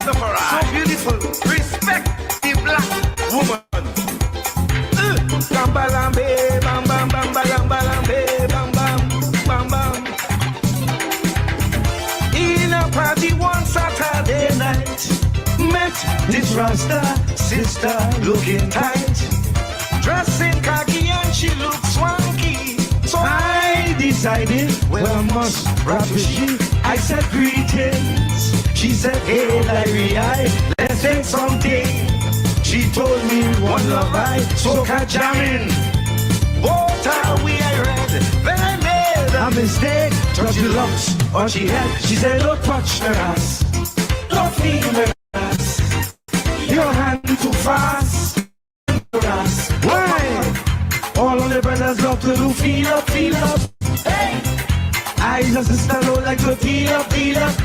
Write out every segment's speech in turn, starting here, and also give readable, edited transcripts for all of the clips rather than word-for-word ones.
So beautiful. Respect the black woman. Bam-ba-lam-be, bam-bam-bam-ba-lam-ba-lam-be, bam-bam, bam-bam. In a party one Saturday night, met this Rasta sister looking tight, dressed in khaki and she looked swanky. So I decided, well, I must rap with she. I said greetings. She said, hey Larry, let's take something. She told me one love I, soca jamming. Both are we I read, then I made a mistake. Touch the locks on she head. She said, don't touch her ass, don't feel her ass. Your hand too fast, her ass. Why? All of the brothers love to do feel up, feel up. Hey, I just sister don't like to feel up, feel up.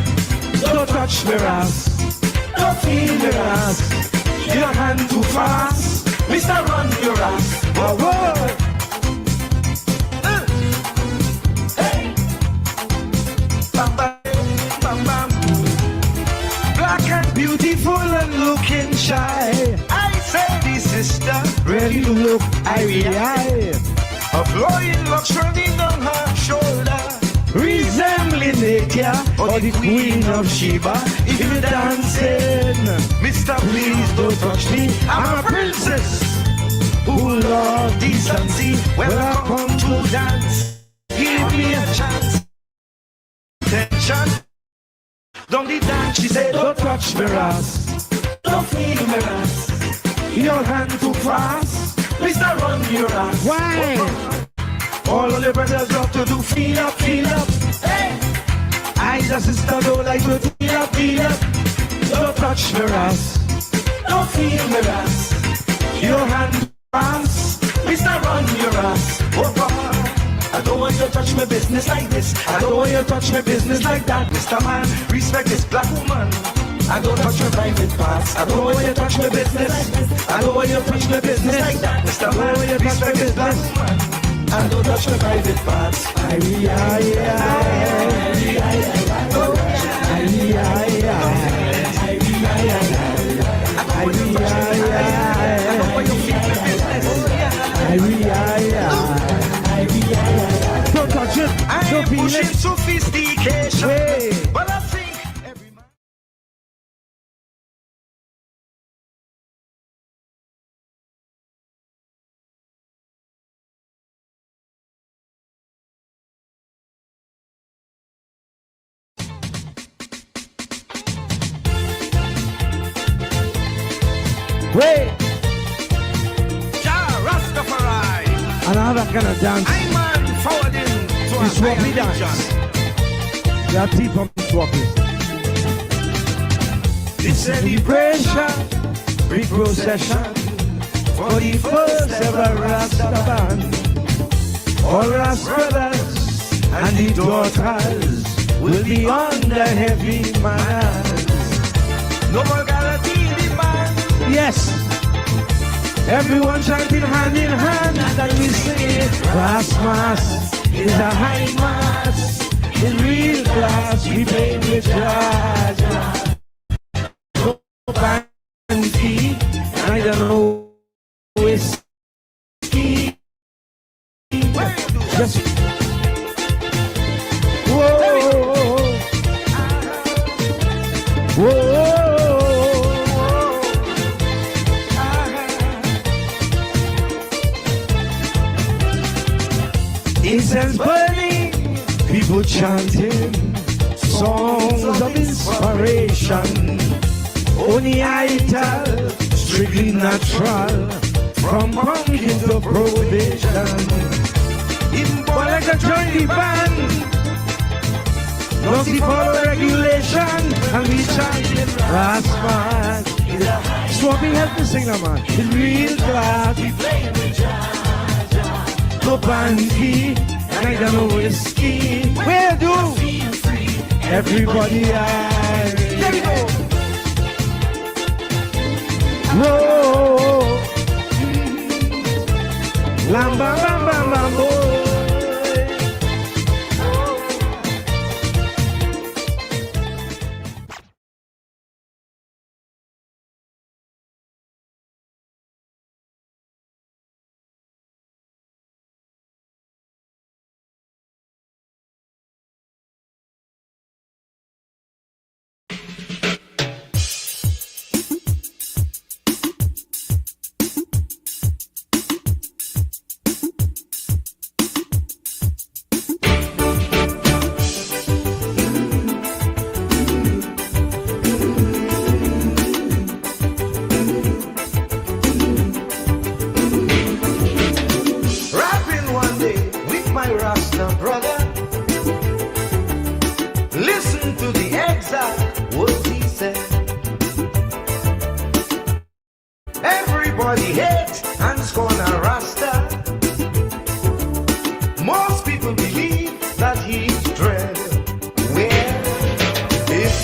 Don't touch her ass, don't feel her ass. Your hand too fast, Mr. Run your ass. Whoa, whoa. Hey, bam, bam, bam, bam. Black and beautiful and looking shy. I say this sister really look irie. A flowing locks running down her shoulder, resembling Nakia or the Queen of Sheba. If you're dancing, Mr. Please don't touch me. I'm a princess who love decency. When I come to dance, give me a chance. Attention, don't be dance. She said, don't touch me ass, don't feel me ass. Your hand too fast, Mr. Run your ass. Why? All of the brothers love to do feel up, feel up. Hey, I just sister don't like to feel up, feel up. Don't touch me ass, don't feel me ass. Your hand fast, Mr. Run your ass. Oh God, I don't want you to touch my business like this. I don't want you to touch my business like that. Mr. Man, respect this black woman. I don't touch your private parts. I don't want you to touch my business. I don't want you to touch my business like that. Mr. Man, respect this black woman. I don't touch my private parts. Don't touch it. I ain't pushing sophistication, but I think every man. Wait, Ja Rastafari. another kind of dance. I'm man forwarding to The Swappy dance. There are teeth from the Swappy. It's celebration, Big procession for the first ever Rasta band. All Rasta brothers and the daughters will be on the heavy mass. no more guarantee in the man. Yes, everyone chanting hand in hand, and then we sing it. Brass mass is a high mass. In real class, we play with Jaja. No bandy, and I don't know whiskey. Just whoa, whoa. Incense burning, people chanting songs of inspiration. Only I tell, strictly natural, from pumpkin to prohibition. But like a join the band, don't see follow regulation, and we chanting Rasman. Swapping help me sing that, man. In real class, we playing with Jaja. No bandy, and I don't know whiskey. Where do? Everybody, there we go. Whoa, lamba, lamba, lamba.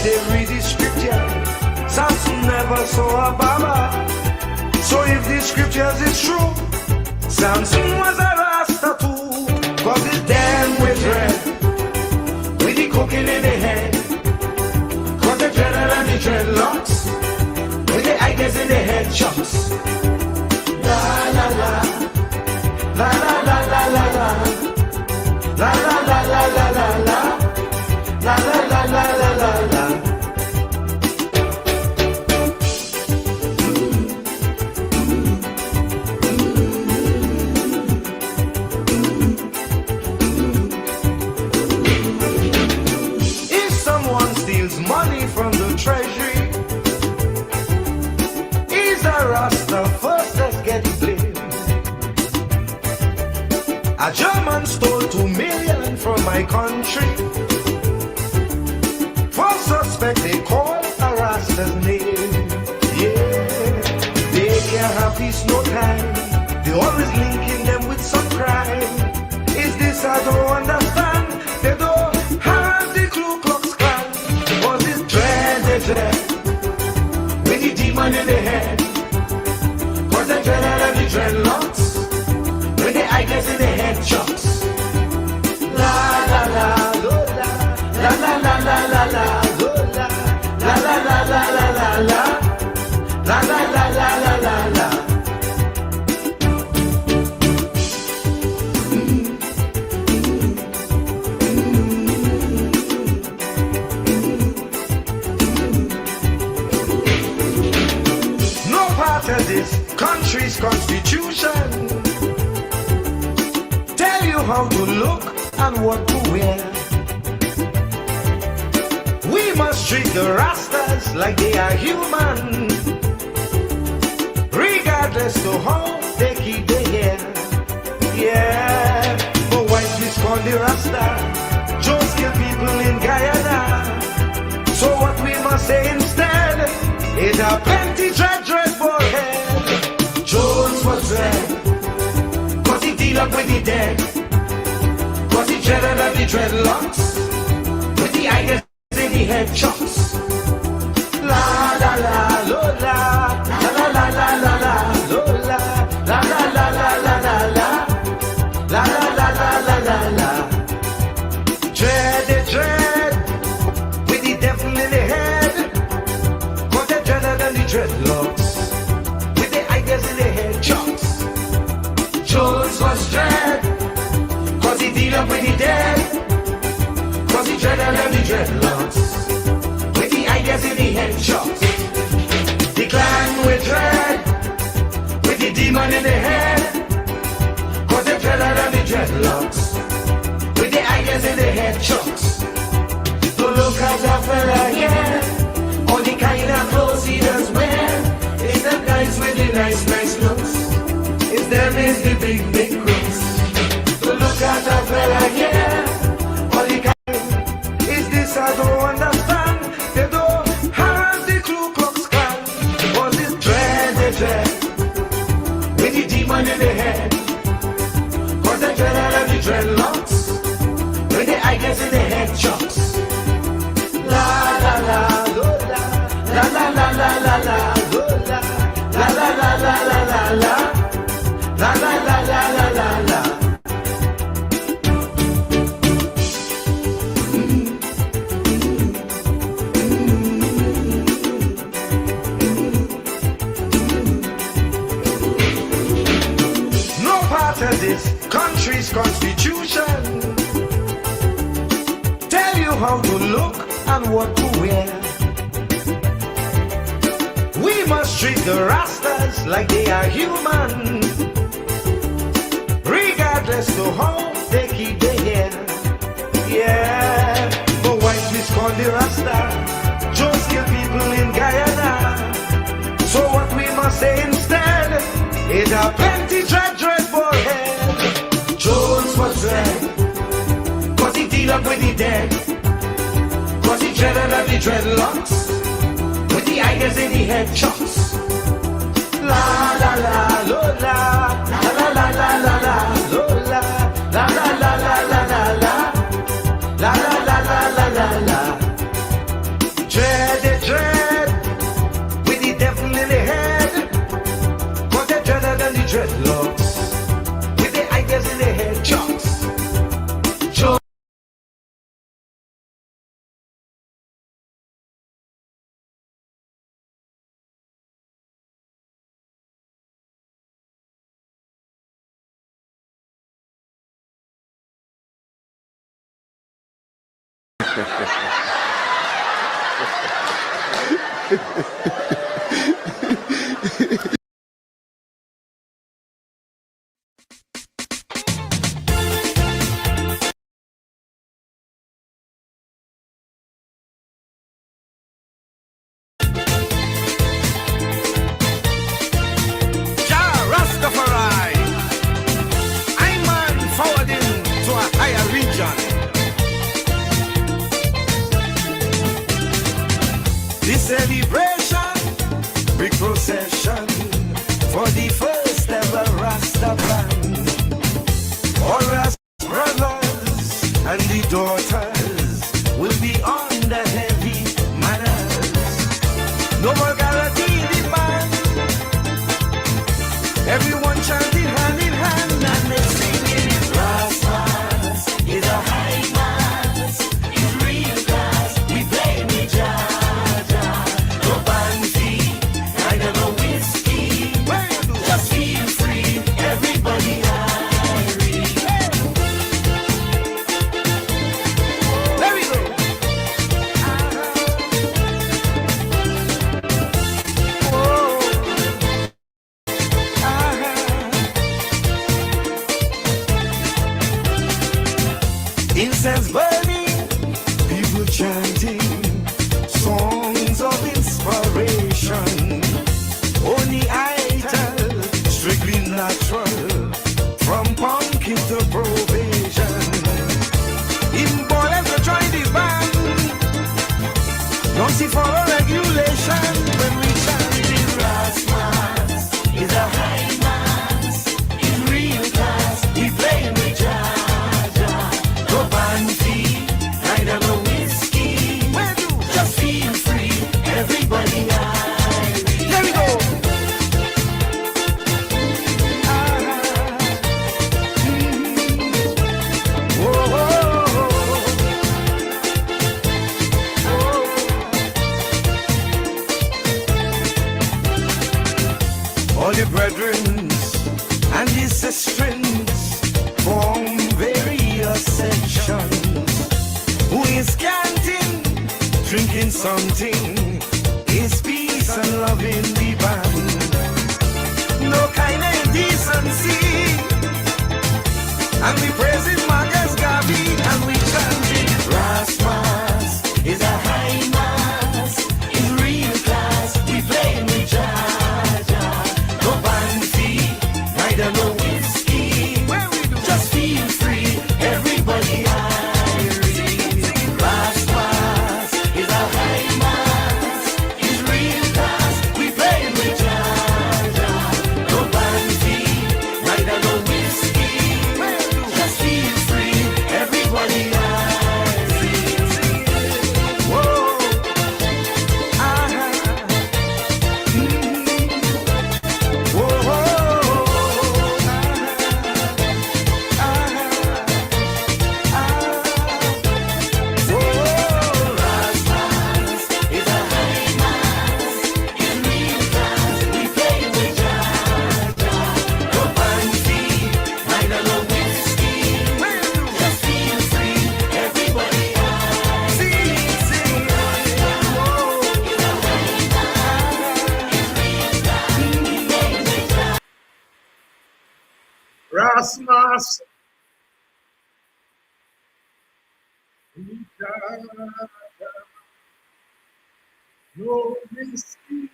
they read the scripture, Samson never saw a Baba. So if the scriptures is true, Samson was a Rasta too. Cause it's damn with red, with the cooking in the head. Cause the dreaded and the dreadlocks, with the ideas in the head chops. La la la, la la la la la la. La la la la la la la, la la la la la la la. If someone steals money from the treasury, he's a Rasta first, let's get blamed. A German stole 2 million from my country. For suspect they call a Rasta's name. Yeah, they can't have peace no time. They always linking them with some crime. Is this I don't understand? They don't have the Ku Klux Klan. Cause it's dread, with the demon in the head. Cause the dread and the dreadlocks, with the ideas in the head chops. La la la, la la la la la la la, la la la la la la la, la la la la la la la. No part of this country's constitution tell you how to look and what to wear. We must treat the Rastas like they are human, regardless to how they keep their hair. Yeah, but white miscall the Rasta, Jones kill people in Guyana. So what we must say instead is a plenty dreadful head. Jones was red, cause he deal up with the dead. Cause he dreaded and the dreadlocks, with the ideas in the head chops. La la la, lo la, la la la la la la, lo la, la la la la la la la, la la la la la la la. Dread, with the devil in the head. Cause they dreaded and the dreadlocks, with the ideas in the head chops. Jones was dread, cause he deal up with the dead. Cause he dreaded and the dreadlocks, with the ideas in the head chops. The clan with dread, with the demon in the head. Cause they dreaded and the dreadlocks, with the ideas in the head chops. So look at that fella here, all the kind of clothes he does wear. It's the guys with the nice looks, it's them is the big crooks. So look at that fella here, all the kind, is this I don't understand. They don't have the Ku Klux Klan, cause it's dread, with the demon in the head. Cause they dread and the dreadlocks, with the ideas in the head chops. La la la, lo la, la la la la la la, lo la, la la la la la la la, la la la la la la la. No part of this country's constitution tell you how to look and what to wear. We must treat the Rastas like they are human, regardless to how they keep their hair. Yeah, but white miscall the Rasta, Jones kill people in Guyana. So what we must say instead is a plenty dreadful head. Jones was red, cause he deal up with the dead. Cause he dreaded and the dreadlocks, with the ideas in the head chops. La la la, lo la, la la la la la la, lo la, la la la la la la la, la la la la la la la. This celebration, big procession for the first ever Rasta band. All Rasta brothers and the daughters will be on the heavy manners. No more guarantee in the band. Everyone chanting hand in hand and they singing Rasmas is a high mass, is real class. We play me jazz. Just feel free, everybody Irish. There we go. Incense burning, people chanting songs of inspiration. Only idol, strictly natural, from pumpkin to probation. Even ballers will join the band. Don't see follow regulation when we chant in Rasmas. Is a high mass, is real class. We play with Jaja. No banfi, neither no whiskey. Just feel free, everybody. There we go. All the brethren and the sistrins form various sections. Who is canting, drinking something, is peace and love in the band. No kind of indecency. And we praising Marcus Garvey and we chanting Rasmas is a high mass, is real class. We play with Jaja. No banfi, neither no whiskey. Just feel free, everybody Irish. Rasmas is a high mass, is real class. We play with Jaja. No banfi, neither no whiskey. Just feel free, everybody Irish. Whoa, Rasmas. No whiskey.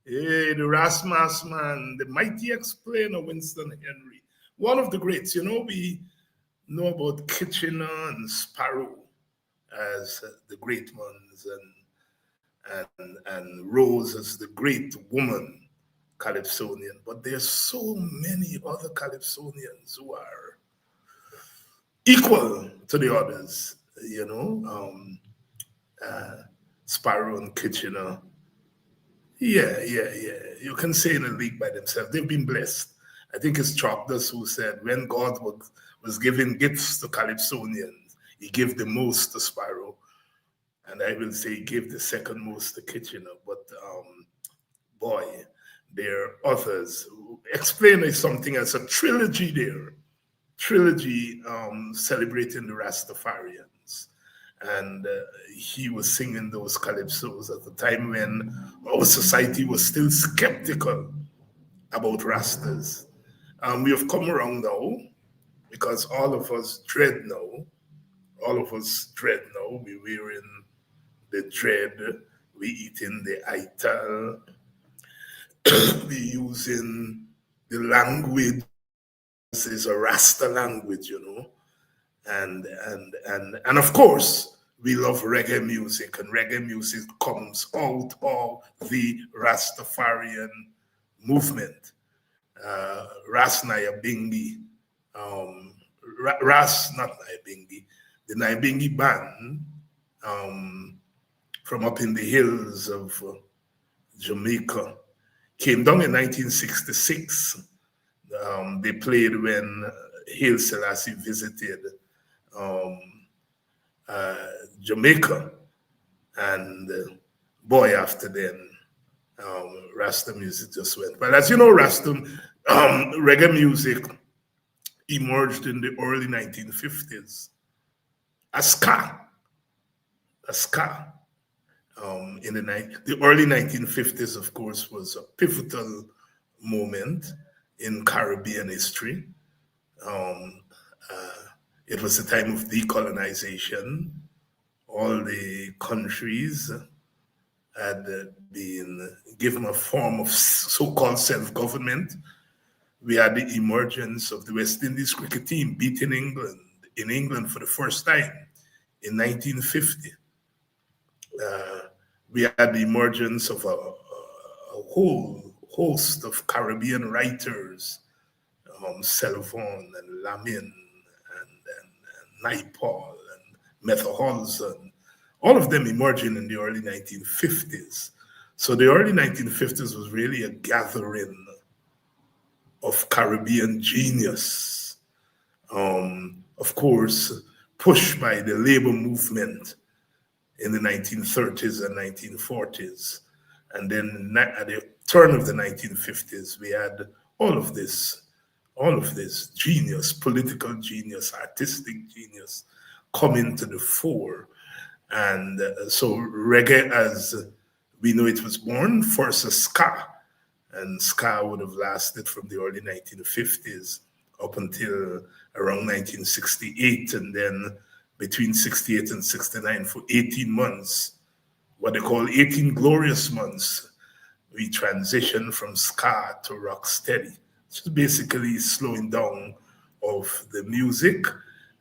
Hey, the Rasmus man, the mighty explainer Winston Henry, one of the greats. You know, we know about Kitchener and Sparrow as the great ones, and Rose as the great woman Calypsonian. But there's so many other Calypsonians who are equal to the others. You know, Sparrow and Kitchener. Yeah. You can say in a league by themselves. They've been blessed. I think it's Chocdas who said when God was giving gifts to Calypsonians, he gave the most to Sparrow. And I will say he gave the second most to Kitchener. But boy, there are others. Explain something as a trilogy there. Trilogy celebrating the Rastafarians. And he was singing those calypsos at the time when our society was still skeptical about Rastas. We have come around now because all of us dread now. All of us dread now. We wearing the dread. We eating the ital. We using the language. This is a Rasta language, you know. And of course, we love reggae music, and reggae music comes out of the Rastafarian movement. Ras Nyabinghi, Ras, not Nyabinghi, the Nyabinghi band from up in the hills of Jamaica came down in 1966. They played when Haile Selassie visited Jamaica, and boy, after then, Rasta music just went. But as you know, reggae music emerged in the early 1950s. Ska. In the early 1950s, of course, was a pivotal moment in Caribbean history. It was a time of decolonization. All the countries had been given a form of so-called self-government. We had the emergence of the West Indies cricket team beating England in England for the first time in 1950. We had the emergence of a whole host of Caribbean writers, Selvon and Lamin and Naipaul and Method Hudson, all of them emerging in the early 1950s. So the early 1950s was really a gathering of Caribbean genius, of course, pushed by the labor movement in the 1930s and 1940s. And then at the turn of the 1950s, we had all of this genius, political genius, artistic genius coming to the fore. And so reggae, as we know it was born, first as ska, and ska would have lasted from the early 1950s up until around 1968, and then between 68 and 69 for 18 months, what they call 18 glorious months, we transitioned from ska to rock steady. It's basically slowing down of the music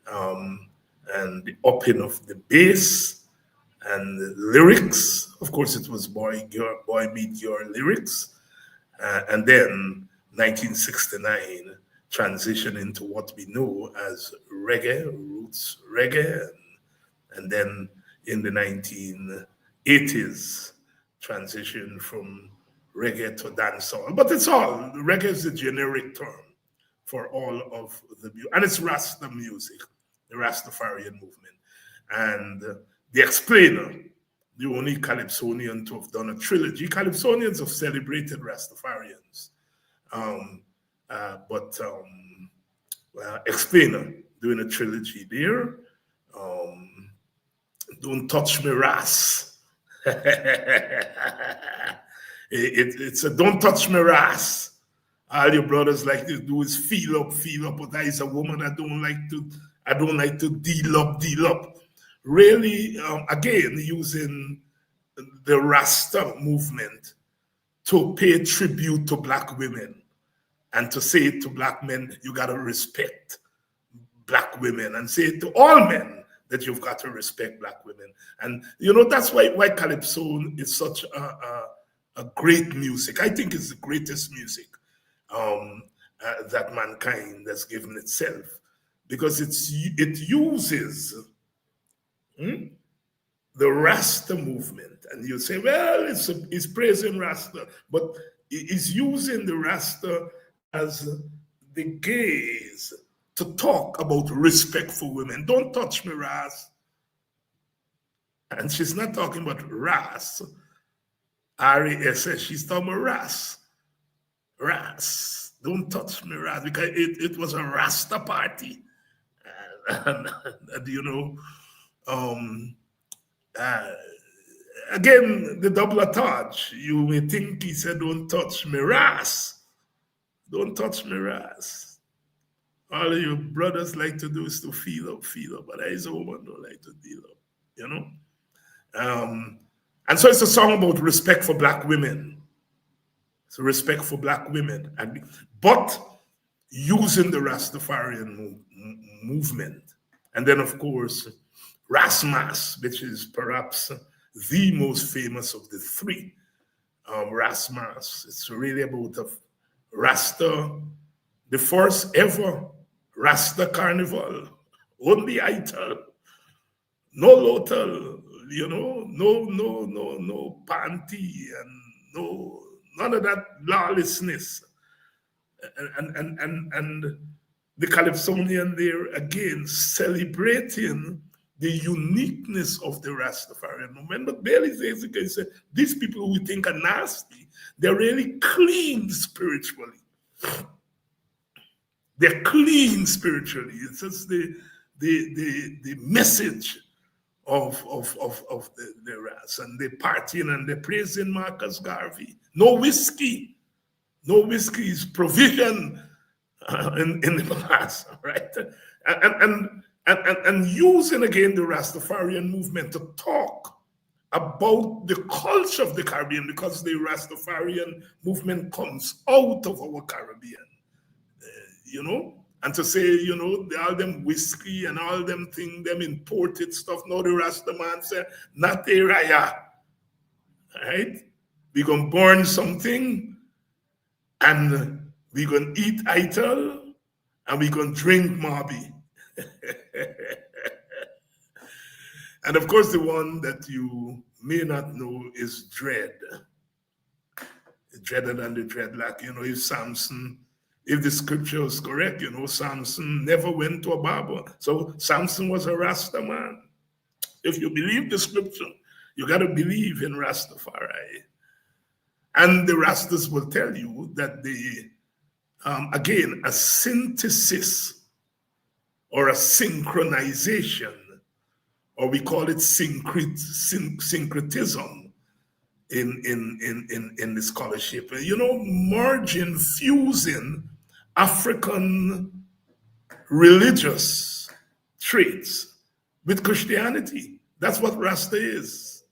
and the upping of the bass and the lyrics. Of course, it was boy meet girl lyrics. And then 1969 transition into what we know as reggae, roots reggae. And then in the 1980s, transition from reggae to dancehall. But it's all, reggae is a generic term for all of the music. And it's Rasta music, the Rastafarian movement. And the Explainer, the only Calypsonian to have done a trilogy. Calypsonians have celebrated Rastafarians. But Explainer doing a trilogy there. Don't Touch Me Ras. It's a Don't Touch Me Ras. All your brothers like to do is feel up, but I is a woman I don't like to deal up. Really, again, using the Rasta movement to pay tribute to Black women and to say to Black men, you got to respect Black women, and say to all men that you've got to respect Black women. And, you know, that's why Calypso is such a great music. I think it's the greatest music that mankind has given itself, because it uses the Rasta movement. And you say, well, it's praising Rasta, but it's using the Rasta as the gaze to talk about respect for women. Don't touch me, Ras. And she's not talking about Ras, R-A-S-S, she's talking about Ras. Ras. Don't touch me, Ras, because it was a Rasta party. And, you know, um, uh, again, the double attach. You may think he said, don't touch me, Ras. Don't touch me, Ras. All of your brothers like to do is to feel up, but there is a woman don't like to deal up, you know? And so it's a song about respect for black women. It's a respect for black women, but using the Rastafarian movement. And then, of course, Rasmas, which is perhaps the most famous of the three. Rasmas, it's really about a Rasta, the first ever Rasta carnival. Only Ital, no Lotal, you know, no panty and none of that lawlessness. And the Calypsonian there again celebrating the uniqueness of the Rastafarian movement. But Bailey basically said, these people who we think are nasty, they're really clean spiritually. They're clean spiritually. It's just the message of the Ras. And they're partying and they're praising Marcus Garvey. No whiskey. No whiskey is provision in the past, right? And using again the Rastafarian movement to talk about the culture of the Caribbean, because the Rastafarian movement comes out of our Caribbean, you know, and to say, you know, all them whiskey and all them thing, them imported stuff. Now the Rasta man say, not a raya, right? We're going to burn something and we're going to eat ital and we're going to drink Marby. And of course, the one that you may not know is Dread. Dreader than the dreadlock. You know, if Samson, if the scripture is correct, you know, Samson never went to a barber. So Samson was a Rasta man. If you believe the scripture, you got to believe in Rastafari. And the Rastas will tell you that again, a synthesis or a synchronization, or we call it syncretism in the scholarship. You know, merging, fusing African religious traits with Christianity. That's what Rasta is,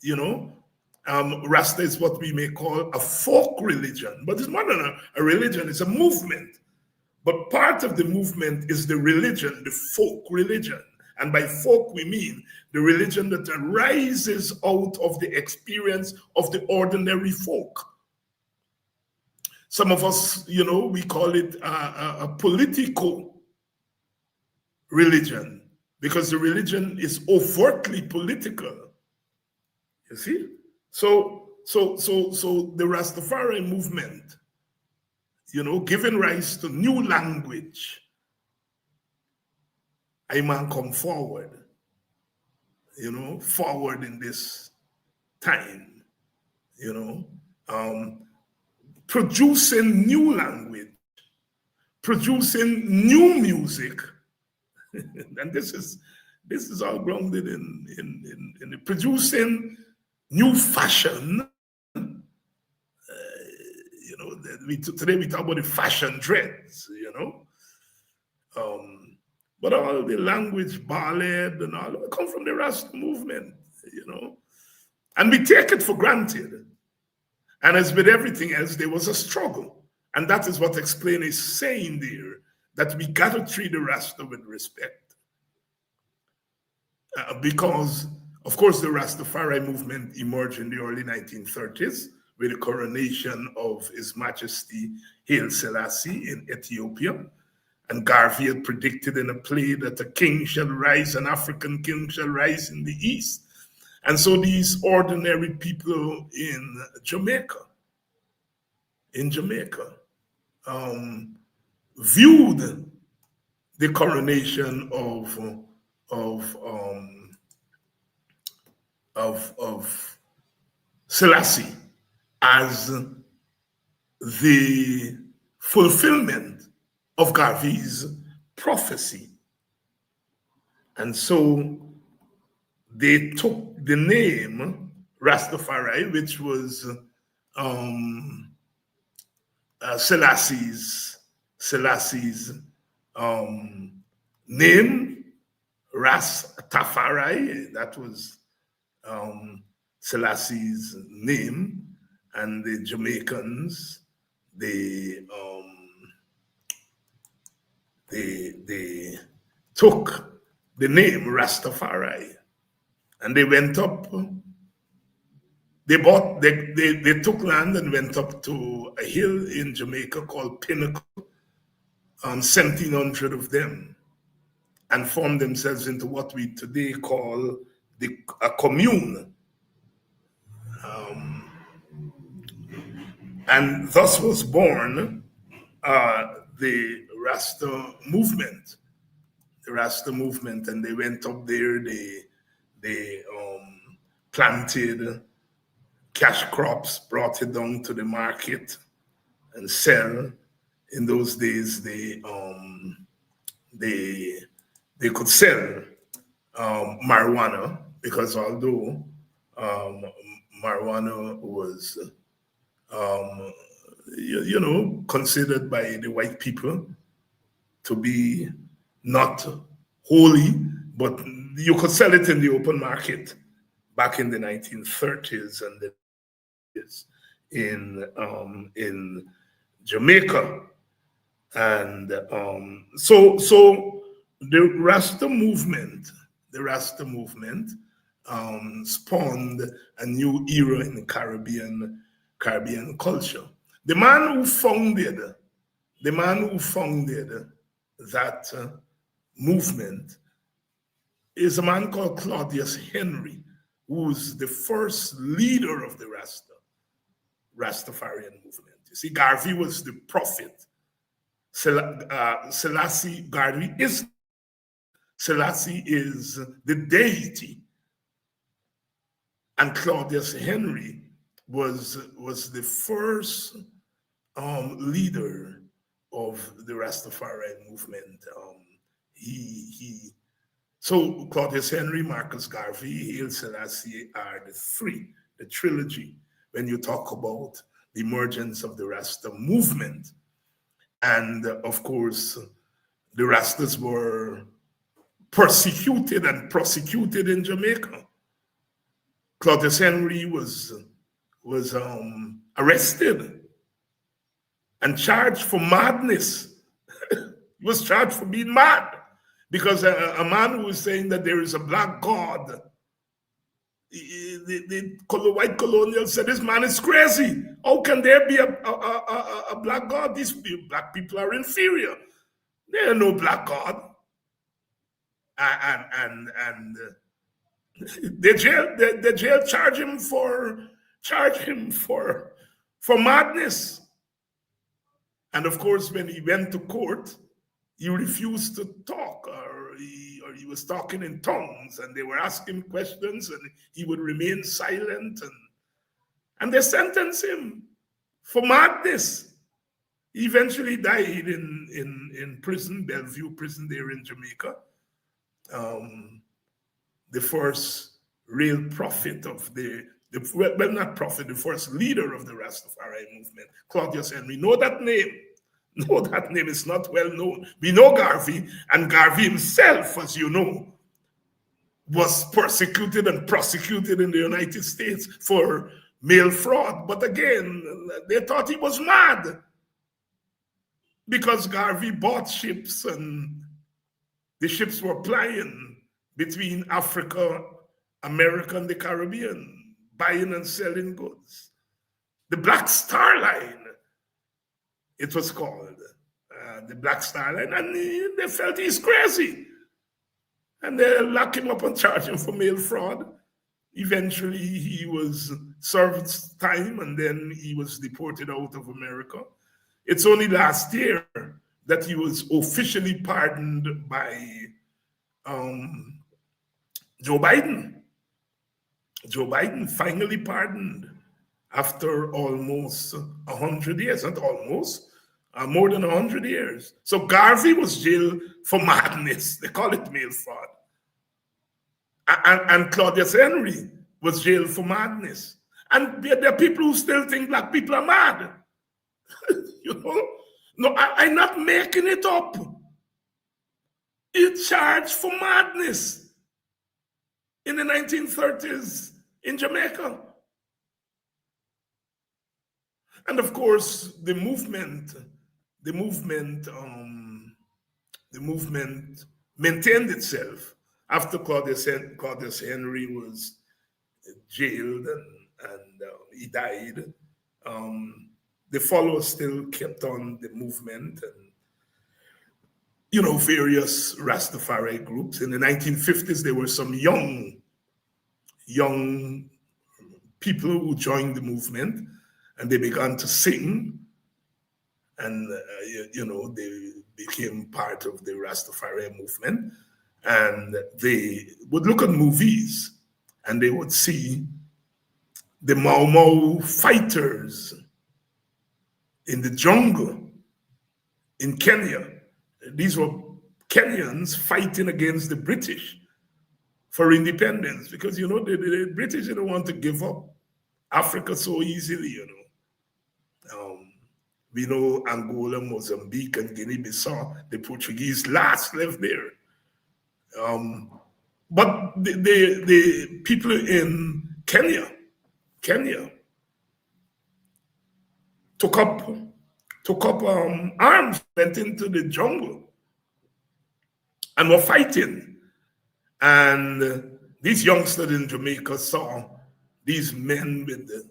you know. Rasta is what we may call a folk religion, but it's more than a religion, it's a movement. But part of the movement is the religion, the folk religion. And by folk, we mean the religion that arises out of the experience of the ordinary folk. Some of us, you know, we call it a political religion, because the religion is overtly political. You see? So the Rastafari movement, you know, giving rise to new language, I man come forward, you know, forward in this time, you know, producing new language, producing new music, and this is all grounded in producing new fashion. You know, today we talk about the fashion dreads, you know. But all the language, ballad and all, come from the Rasta movement, you know. And we take it for granted. And as with everything else, there was a struggle. And that is what Explain is saying there, that we got to treat the Rasta with respect. Because, of course, the Rastafari movement emerged in the early 1930s with the coronation of His Majesty Haile Selassie in Ethiopia. And Garvey had predicted in a play that a king shall rise, an African king shall rise in the East. And so these ordinary people in Jamaica, viewed the coronation of Selassie as the fulfillment of Garvey's prophecy. And so they took the name Rastafari, which was Selassie's name, Rastafari. That was Selassie's name, and the Jamaicans, they took the name Rastafari, and they went up. They took land and went up to a hill in Jamaica called Pinnacle, 1,700 of them, and formed themselves into what we today call a commune. And thus was born the Rasta movement. The Rasta movement, and they went up there. They planted cash crops, brought it down to the market, and sell. In those days, they could sell marijuana, because although marijuana was considered by the white people to be not holy, but you could sell it in the open market back in the 1930s and the in Jamaica. And so the Rasta movement spawned a new era in the Caribbean culture. The man who founded that movement is a man called Claudius Henry, who's the first leader of the Rastafarian movement. You see, Garvey was the prophet. Selassie is the deity, and Claudius Henry was the first leader of the Rastafarian movement. So Claudius Henry, Marcus Garvey, Haile Selassie are the trilogy when you talk about the emergence of the Rasta movement. And of course, the Rastas were persecuted and prosecuted in Jamaica. Claudius Henry was arrested and charged for madness. He was charged for being mad because a man who was saying that there is a black God, the white colonials said, this man is crazy. How can there be a black God? These black people are inferior. There are no black God. And the jail charged him for madness. And of course, when he went to court, he refused to talk, or he was talking in tongues, and they were asking questions, and he would remain silent, and they sentenced him for madness. He eventually died in prison, Bellevue prison there in Jamaica. The first real prophet of the first leader of the Rastafari movement, Claudius Henry. Know that name. No, that name is not well known. We know Garvey, and Garvey himself, as you know, was persecuted and prosecuted in the United States for mail fraud. But again, they thought he was mad because Garvey bought ships, and the ships were plying between Africa, America, and the Caribbean, buying and selling goods. The Black Star Line, it was called, the Black Star Line, and they felt he's crazy. And they locked him up and charged him for mail fraud. Eventually, he was served time, and then he was deported out of America. It's only last year that he was officially pardoned by Joe Biden. Joe Biden finally pardoned after almost 100 years, not almost, more than 100 years. So Garvey was jailed for madness. They call it mail fraud. And Claudius Henry was jailed for madness. And there are people who still think black people are mad. You know? No, I'm not making it up. He charged for madness in the 1930s in Jamaica. And of course, the movement maintained itself after Claudius Henry was jailed and he died. The followers still kept on the movement, and various Rastafari groups. In the 1950s, there were some young people who joined the movement, and they began to sing, and they became part of the Rastafari movement. And they would look at movies, and they would see the Mau Mau fighters in the jungle in Kenya. These were Kenyans fighting against the British for independence, because the British didn't want to give up Africa so easily. We know Angola, Mozambique, and Guinea-Bissau, the Portuguese last left there. But the people in Kenya took up arms, went into the jungle, and were fighting. And these youngsters in Jamaica saw these men with the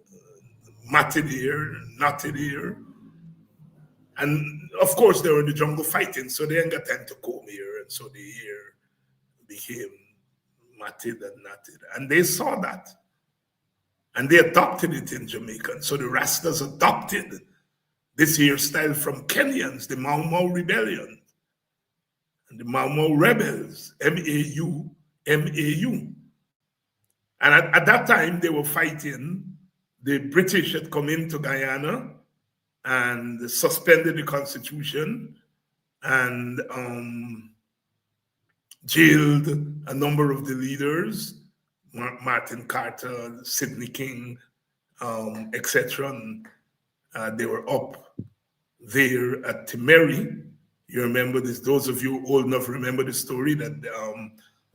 matted hair, knotted hair. And of course, they were in the jungle fighting, so they ain't got time to comb hair, and so the hair became matted and knotted. And they saw that, and they adopted it in Jamaica. And so the Rastas adopted this hairstyle from Kenyans, the Mau Mau Rebellion, and the Mau Mau Rebels, M-A-U. And at that time, they were fighting. The British had come into Guyana and suspended the constitution and jailed a number of the leaders, Martin Carter, Sidney King, etc. They were up there at Timeri. You remember this? Those of you old enough remember the story that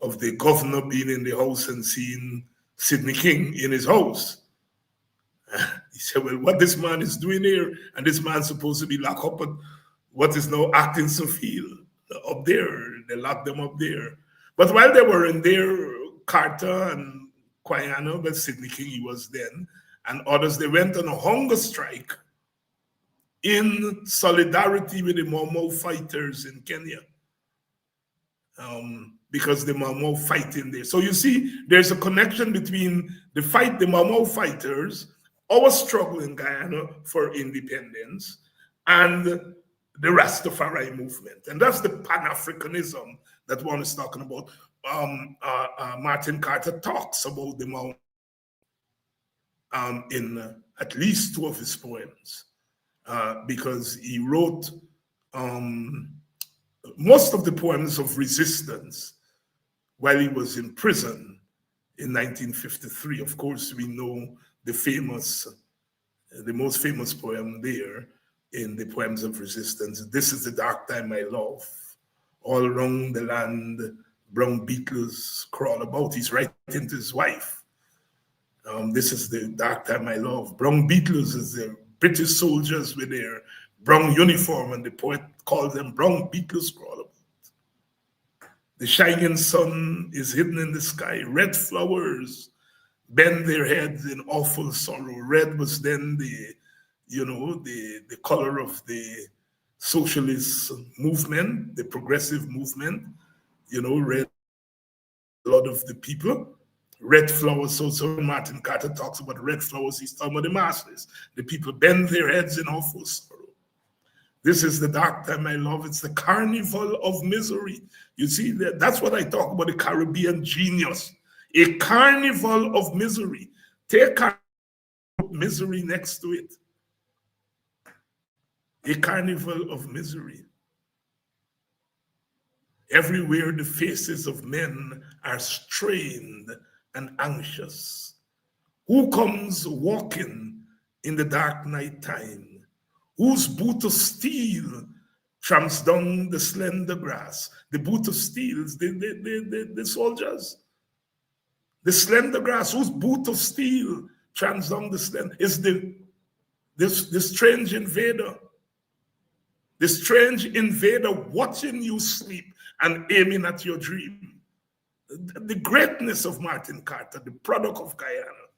of the governor being in the house and seeing Sidney King in his house. He said, well, what this man is doing here, and this man's supposed to be locked up at what is now Atkinson Field up there. They locked them up there. But while they were in there, Carter and Quayana, but Sidney King he was then, and others, they went on a hunger strike in solidarity with the Mau Mau fighters in Kenya. Because the Mau Mau fighting there. So you see, there's a connection between the Mau Mau fighters, our struggle in Guyana for independence, and the Rastafari movement. And that's the Pan-Africanism that one is talking about. Martin Carter talks about the Mau in at least two of his poems, because he wrote most of the poems of resistance while he was in prison in 1953. Of course, we know the most famous poem there in the poems of resistance. This is the dark time I love. All around the land, brown beetles crawl about. He's writing to his wife. This is the dark time I love. Brown beetles is the British soldiers with their brown uniform, and the poet calls them brown beetles crawl about. The shining sun is hidden in the sky. Red flowers bend their heads in awful sorrow. Red was then the color of the socialist movement, the progressive movement. Red, a lot of the people. Red flowers, so Martin Carter talks about red flowers, he's talking about the masses. The people bend their heads in awful sorrow. This is the dark time I love. It's the carnival of misery. You see, that's what I talk about, the Caribbean genius. A carnival of misery. Take misery next to it. A carnival of misery. Everywhere the faces of men are strained and anxious. Who comes walking in the dark night time? Whose boot of steel tramps down the slender grass? The boot of steel is the soldiers. The slender grass, whose boot of steel tramps down the slender, is the strange invader. The strange invader watching you sleep and aiming at your dream. The greatness of Martin Carter, the product of Guyana,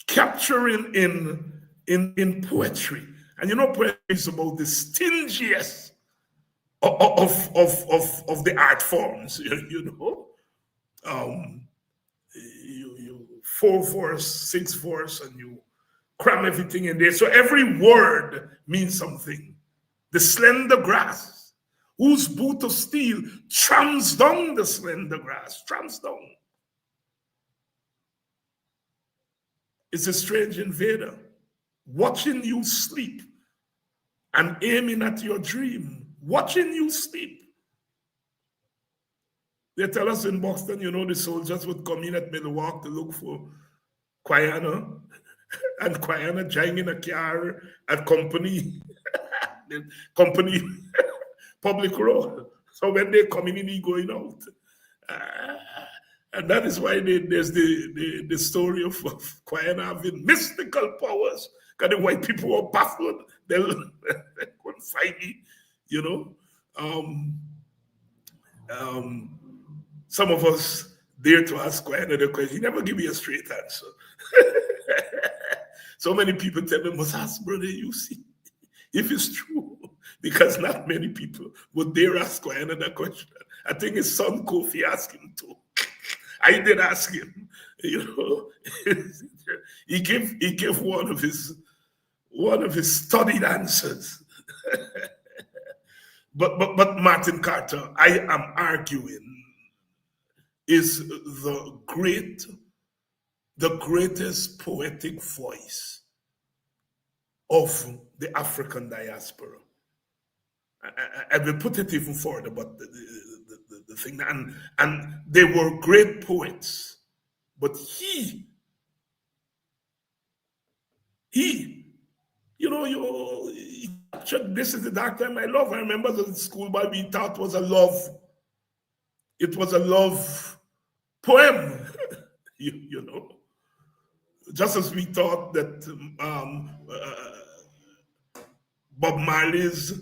capturing in poetry. And you know, poetry is about the stingiest of the art forms, you know. You 4 verse, 6 verse, and you cram everything in there. So every word means something. The slender grass, whose boot of steel tramps down the slender grass, tramps down. It's a strange invader watching you sleep and aiming at your dream, watching you sleep. They tell us in Boston, you know, the soldiers would come in at Milwaukee to look for Guyana, and Guyana driving a car at company public road. So when they come in, he going out. And that is why there's the story of Guyana having mystical powers. Because the white people were baffled. They couldn't find me, you know. Some of us dare to ask Guyana the question. He never give me a straight answer. So many people tell me, must ask, brother, you see, if it's true, because not many people would dare ask Guyana that question. I think his son Kofi asked him too. I did ask him, you know. he gave one of his studied answers. but Martin Carter, I am arguing, is the greatest poetic voice of the African diaspora. I will put it even further, but the thing, and they were great poets, but he, you know, this is the dark time I love. I remember the school boy we thought was a love. It was a love poem, you know. Just as we thought that Bob Marley's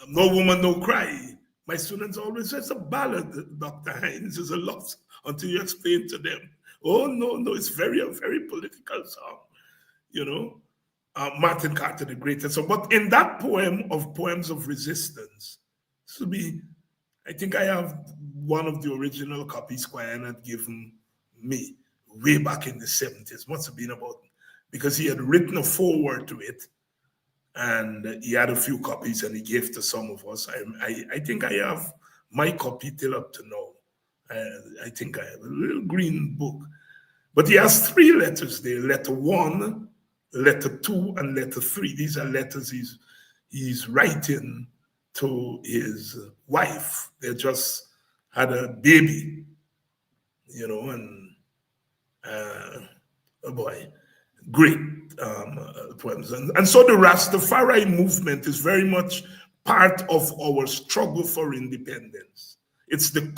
No Woman, No Cry, my students always say it's a ballad, Dr. Hines, is a love until you explain to them. Oh, no, it's a very political song, you know. Martin Carter, the greatest. So, but in that poem of Poems of Resistance, to be, I think I have one of the original copies Guyana had given me way back in the 70s. Must have been about, because he had written a foreword to it, and he had a few copies and he gave to some of us. I think I have my copy till up to now. I think I have a little green book. But he has 3 letters there: letter 1, letter 2, and letter 3. These are letters he's writing to his wife. They just had a baby, you know, and oh boy, great poems. And so the Rastafari movement is very much part of our struggle for independence. It's the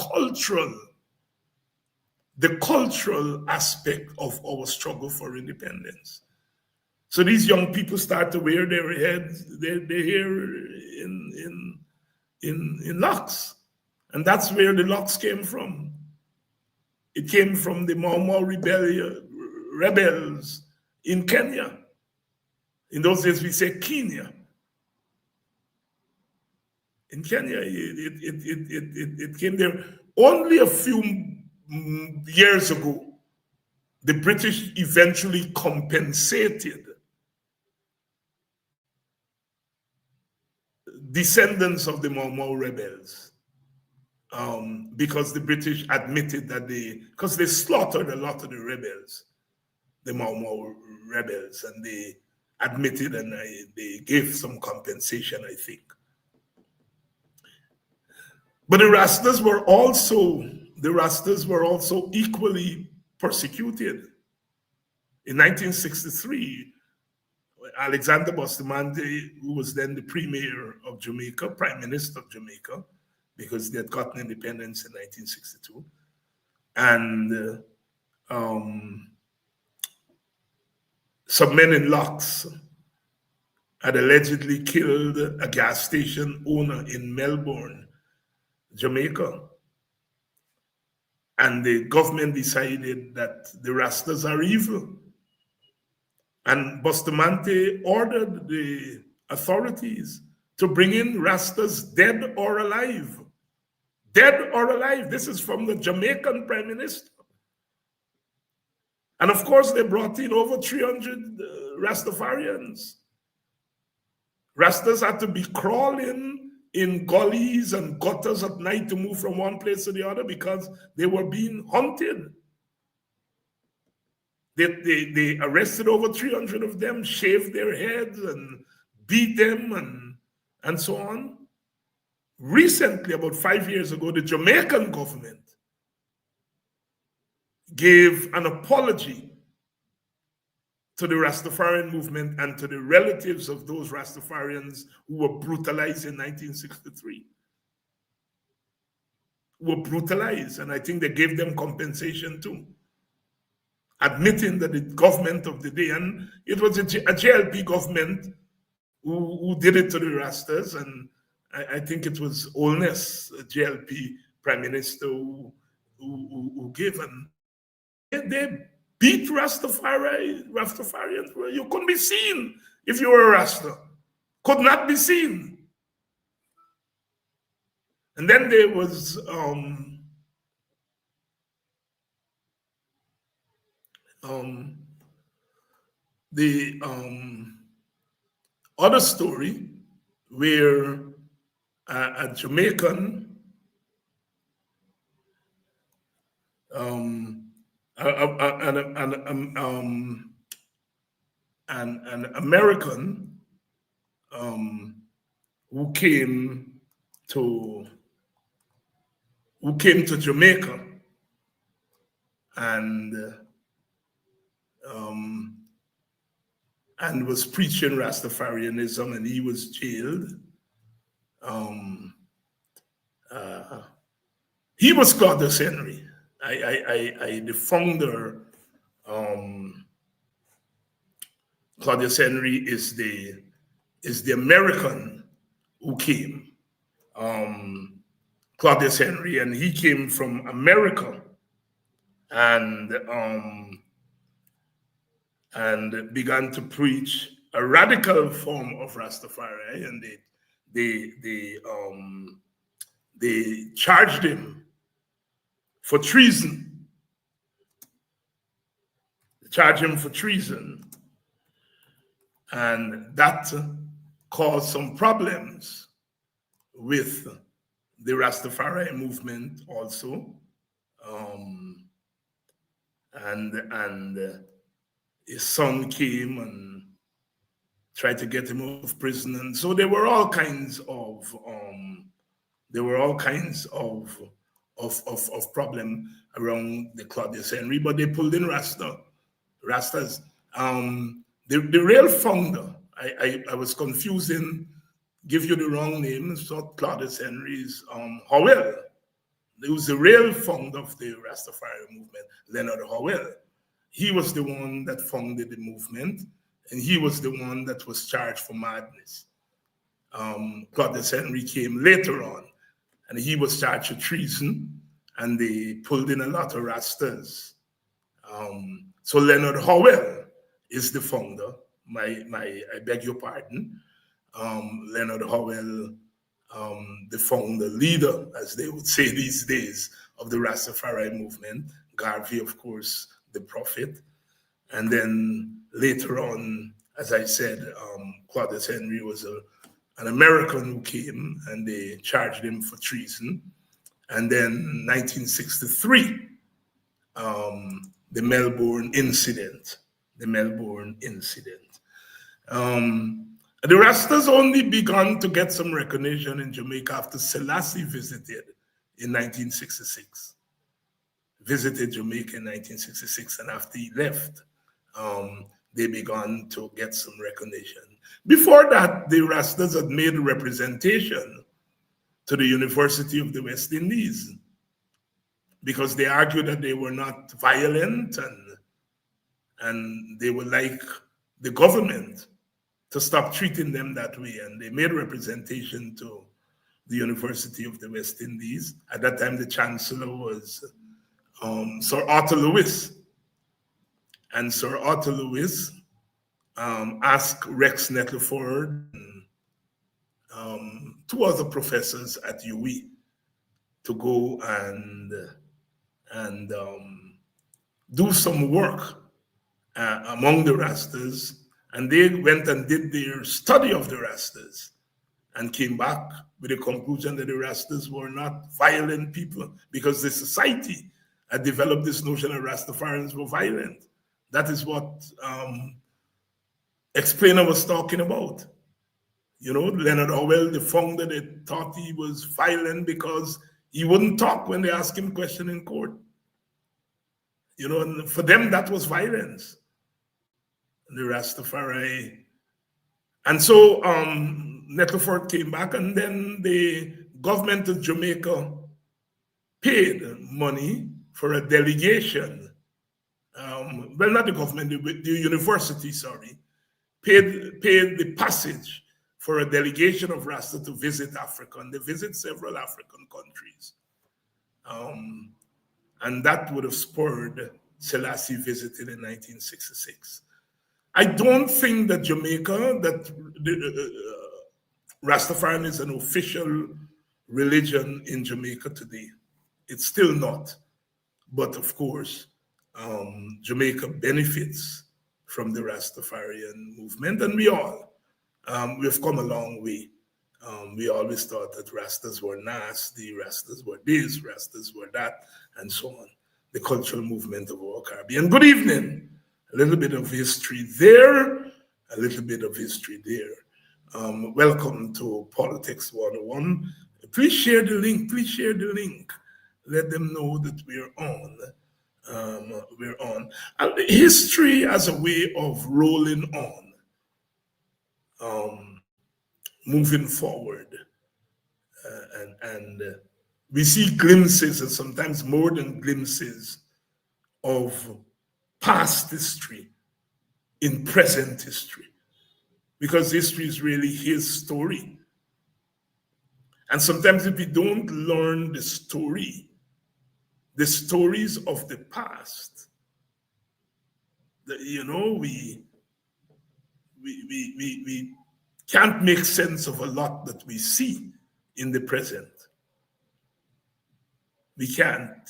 cultural aspect of our struggle for independence. So these young people start to wear their heads, their hair in locks. And that's where the locks came from. It came from the Mau Mau rebels in Kenya. In those days, we say Kenya. In Kenya, it came there only a few years ago. The British eventually compensated descendants of the Mau Mau rebels. because the British admitted that because they slaughtered a lot of the rebels, the Mau Mau rebels, and they admitted and they gave some compensation, I think. But the Rastas were also equally persecuted. In 1963, Alexander Bustamante, who was then the Premier of Jamaica, Prime Minister of Jamaica, because they had gotten independence in 1962, and some men in locks had allegedly killed a gas station owner in Melbourne, Jamaica. And the government decided that the Rastas are evil. And Bustamante ordered the authorities to bring in Rastas dead or alive. Dead or alive. This is from the Jamaican Prime Minister. And of course, they brought in over 300 Rastafarians. Rastas had to be crawling in gullies and gutters at night to move from one place to the other because they were being hunted. They arrested over 300 of them, shaved their heads and beat them and so on. Recently, about 5 years ago, the Jamaican government gave an apology to the Rastafarian movement and to the relatives of those Rastafarians who were brutalized in 1963. Were brutalized, and I think they gave them compensation too, admitting that the government of the day, and it was a JLP government who did it to the Rastas, and I think it was Holness, a JLP Prime Minister, who gave, and they beat Rastafarians. You couldn't be seen if you were a Rasta. Could not be seen. And then there was the other story where a Jamaican an American who came to Jamaica and was preaching Rastafarianism, and he was jailed. He was Claudius Henry. The founder, Claudius Henry is the American who came. Claudius Henry, and he came from America, and began to preach a radical form of Rastafari, and they charged him for treason. They charged him for treason, and that caused some problems with the Rastafari movement also, and his son came and tried to get him out of prison, and so there were all kinds of problem around the Claudius Henry, but they pulled in Rastas. The real founder, I was confusing, give you the wrong name, it's not Claudius Henry's, Howell. He was the real founder of the Rastafari movement, Leonard Howell. He was the one that founded the movement, and he was the one that was charged for madness. Claudius Henry came later on, and he was charged with treason, and they pulled in a lot of Rastas. So Leonard Howell is the founder. I beg your pardon. Leonard Howell, the founder, leader, as they would say these days, of the Rastafari movement. Garvey, of course, the prophet. And then later on, as I said, Claudius Henry was an American who came, and they charged him for treason. And then 1963, the Melbourne incident. The Melbourne incident. The Rastas only began to get some recognition in Jamaica after Selassie visited in 1966. Visited Jamaica in 1966, and after he left, they began to get some recognition. Before that, the Rastas had made a representation to the University of the West Indies because they argued that they were not violent and they would like the government to stop treating them that way. And they made a representation to the University of the West Indies. At that time, the chancellor was Sir Arthur Lewis. And Sir Arthur Lewis asked Rex Nettleford and two other professors at UWI to go and do some work among the Rastas. And they went and did their study of the Rastas and came back with the conclusion that the Rastas were not violent people because the society had developed this notion that Rastafarians were violent. That is what Explainer was talking about. You know, Leonard Howell, the founder, they thought he was violent because he wouldn't talk when they asked him a question in court. You know, and for them, that was violence. The Rastafari. And so Nettleford came back, and then the government of Jamaica paid money for a delegation. Well, not the government, the university, sorry, paid the passage for a delegation of Rasta to visit Africa, and they visit several African countries. And that would have spurred Selassie visited in 1966. I don't think that Jamaica, that Rastafarian is an official religion in Jamaica today. It's still not. But of course, Jamaica benefits from the Rastafarian movement, and we all. We've come a long way. We always thought that Rastas were nasty, Rastas were this, Rastas were that, and so on. The cultural movement of our Caribbean. Good evening. A little bit of history there, a little bit of history there. Welcome to Politics 101. Please share the link. Please share the link. Let them know that we're on. We're on. History as a way of rolling on, moving forward. And we see glimpses, and sometimes more than glimpses, of past history in present history, because history is really his story. And sometimes if we don't learn the stories of the past, you know, we can't make sense of a lot that we see in the present. We can't.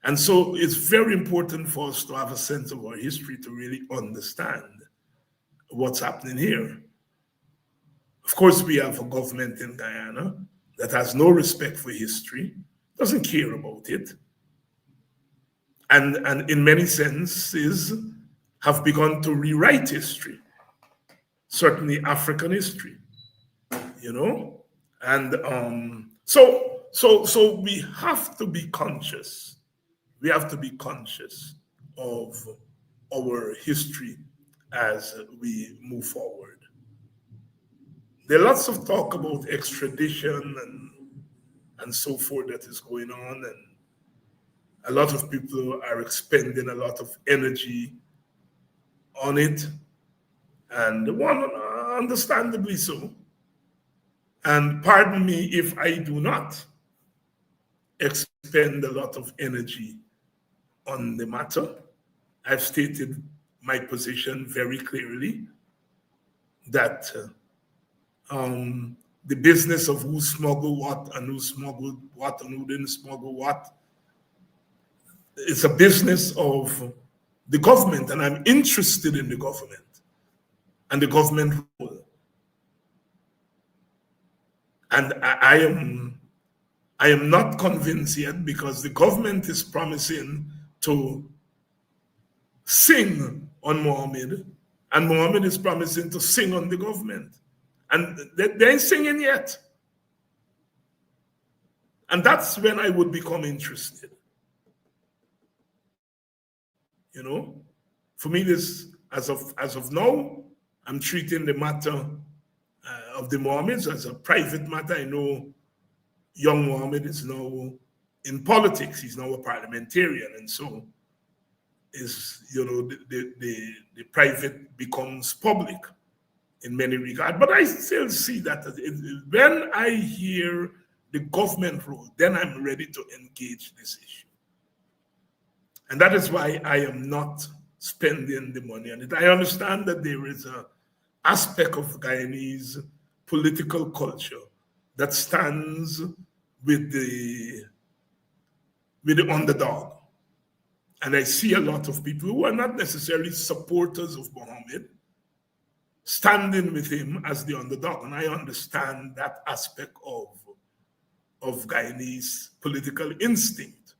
And so it's very important for us to have a sense of our history to really understand what's happening here. Of course, we have a government in Guyana that has no respect for history, doesn't care about it, and in many senses have begun to rewrite history, certainly African history, you know? And so we have to be conscious. We have to be conscious of our history as we move forward. There are lots of talk about extradition and so forth that is going on, and a lot of people are expending a lot of energy on it, and one understandably so. And pardon me if I do not expend a lot of energy on the matter. I've stated my position very clearly that the business of who smuggled what and who smuggled what and who didn't smuggle what, it's a business of the government, and I'm interested in the government and the government role. And I am I am not convinced yet because the government is promising to sing on Mohammed, and Mohammed is promising to sing on the government. And they ain't singing yet. And that's when I would become interested. You know, for me, this as of now, I'm treating the matter of the Mohammeds as a private matter. I know young Mohammed is now in politics. He's now a parliamentarian, and so is, you know, the private becomes public in many regards. But I still see that when I hear the government role, then I'm ready to engage this issue. And that is why I am not spending the money on it. I understand that there is an aspect of Guyanese political culture that stands with the underdog. And I see a lot of people who are not necessarily supporters of Mohammed standing with him as the underdog. And I understand that aspect of Guyanese political instinct,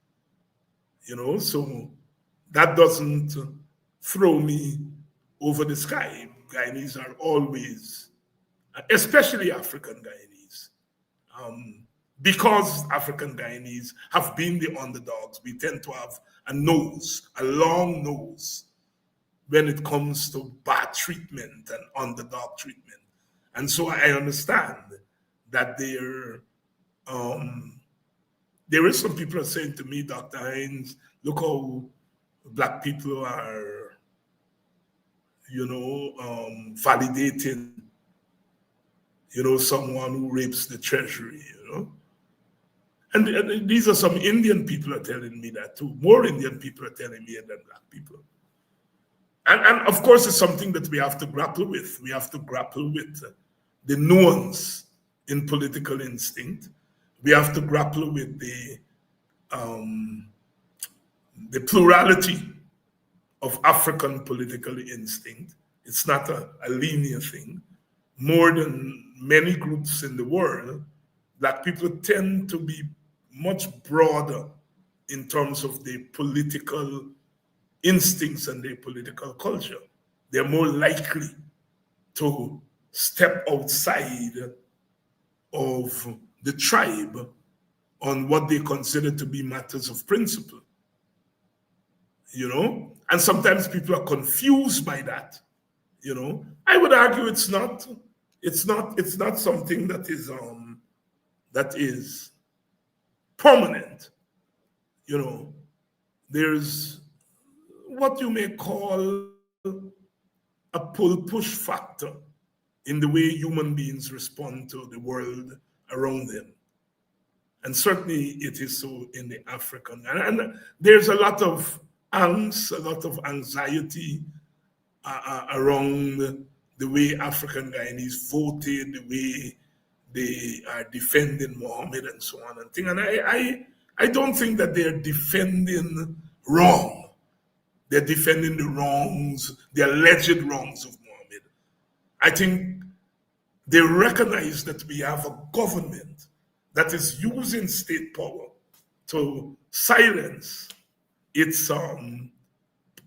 you know, so that doesn't throw me over the sky. Guyanese are always, especially African Guyanese, because African Guyanese have been the underdogs, we tend to have a long nose, when it comes to bad treatment and underdog treatment. And so I understand that there is some people are saying to me, Dr. Hines, look how Black people are, you know, validating, you know, someone who rapes the treasury, you know. And these are some Indian people are telling me that too. More Indian people are telling me than Black people. And of course, it's something that we have to grapple with. We have to grapple with the nuance in political instinct. We have to grapple with the plurality of African political instinct. It's not a linear thing. More than many groups in the world, Black people tend to be much broader in terms of their political instincts and their political culture. They're more likely to step outside of the tribe on what they consider to be matters of principle, you know? And sometimes people are confused by that, you know? I would argue it's not something that is permanent, you know? There's what you may call a pull-push factor in the way human beings respond to the world around them. And certainly it is so in the African. And there's a lot of angst, a lot of anxiety around the way African Guyanese voted, the way they are defending Mohammed and so on and things. And I don't think that they're defending wrong. They're defending the wrongs, the alleged wrongs of Mohammed. I think they recognize that we have a government that is using state power to silence its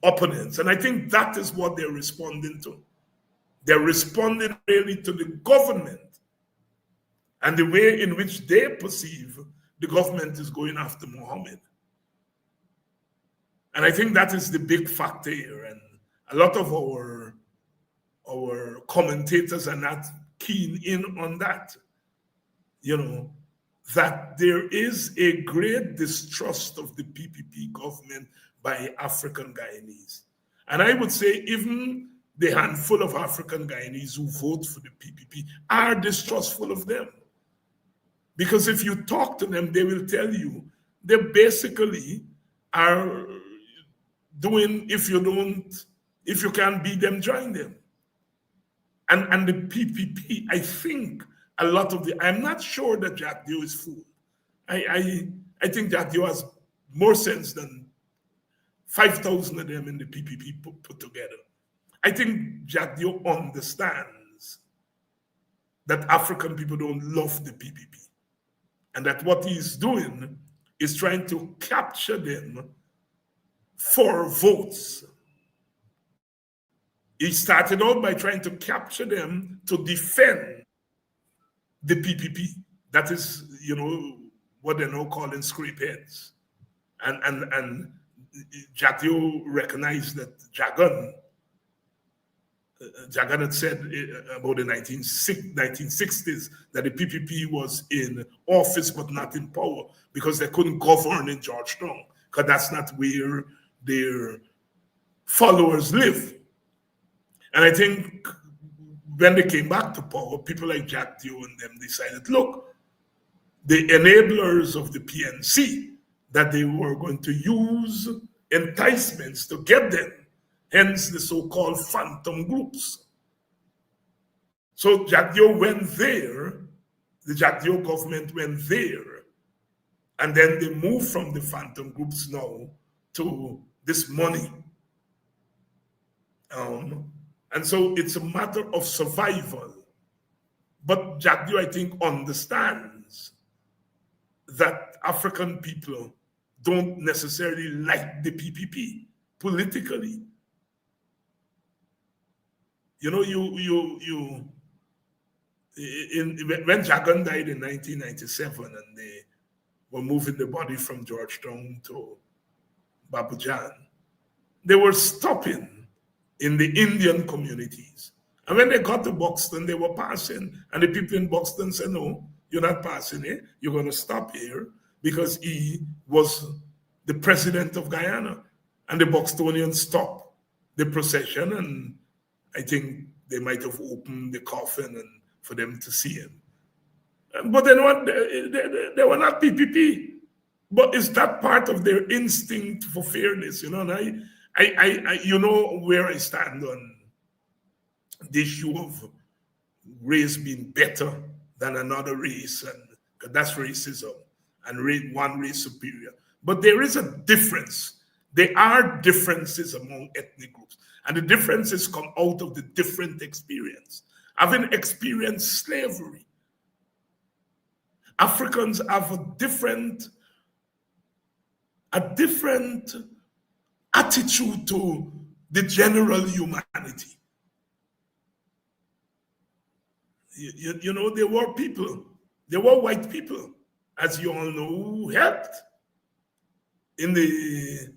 opponents. And I think that is what they're responding to. They're responding really to the government and the way in which they perceive the government is going after Mohammed. And I think that is the big factor here. And a lot of our commentators are not keen in on that, you know, that there is a great distrust of the PPP government by African Guyanese. And I would say even the handful of African Guyanese who vote for the PPP are distrustful of them. Because if you talk to them, they will tell you they basically are doing, if you can't beat them, join them. And the PPP, I think a lot of I'm not sure that Jack Dio is fooled. I think Jack Dio has more sense than 5,000 of them in the PPP put together. I think Jack Dio understands that African people don't love the PPP. and that what he's doing is trying to capture them for votes. He started out by trying to capture them to defend the PPP. That is, what they're now calling scrapeheads. And Jack Dio recognized that Jagan had said about the 1960s that the PPP was in office but not in power because they couldn't govern in Georgetown, because that's not where their followers live. And I think when they came back to power, people like Jack Dio and them decided, look, the enablers of the PNC, that they were going to use enticements to get them, hence the so-called phantom groups. So Jack Dio went there, the Jack Dio government went there, and then they moved from the phantom groups now to this money. And so it's a matter of survival. But Jack Dio, I think, understands that African people don't necessarily like the PPP politically. When Jagan died in 1997 and they were moving the body from Georgetown to Babujan, they were stopping in the Indian communities. And when they got to Buxton, they were passing, and the people in Buxton said, no, you're not passing here, you're going to stop here, because he was the president of Guyana. And the Buxtonians stopped the procession, and I think they might have opened the coffin and for them to see him. But they were not PPP. But is that part of their instinct for fairness? And I where I stand on the issue of race being better than another race, and that's racism, and one race superior. But there is a difference. There are differences among ethnic groups, and the differences come out of the different experience. Having experienced slavery, Africans have a different attitude to the general humanity. There were people, there were white people, as you all know, who helped in the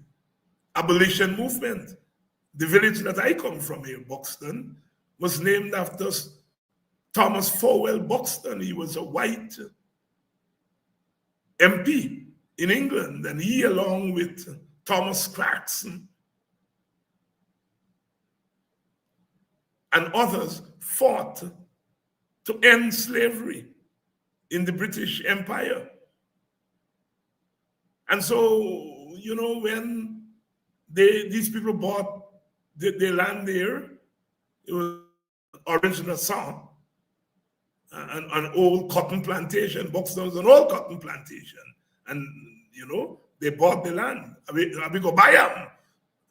abolition movement. The village that I come from here, Buxton, was named after Thomas Fowell Buxton. He was a white MP in England, and he, along with Thomas Clarkson and others, fought to end slavery in the British Empire. And so, when these people bought the land there, it was original song, an old cotton plantation. Buxton was an old cotton plantation. And, they bought the land. We go buy them.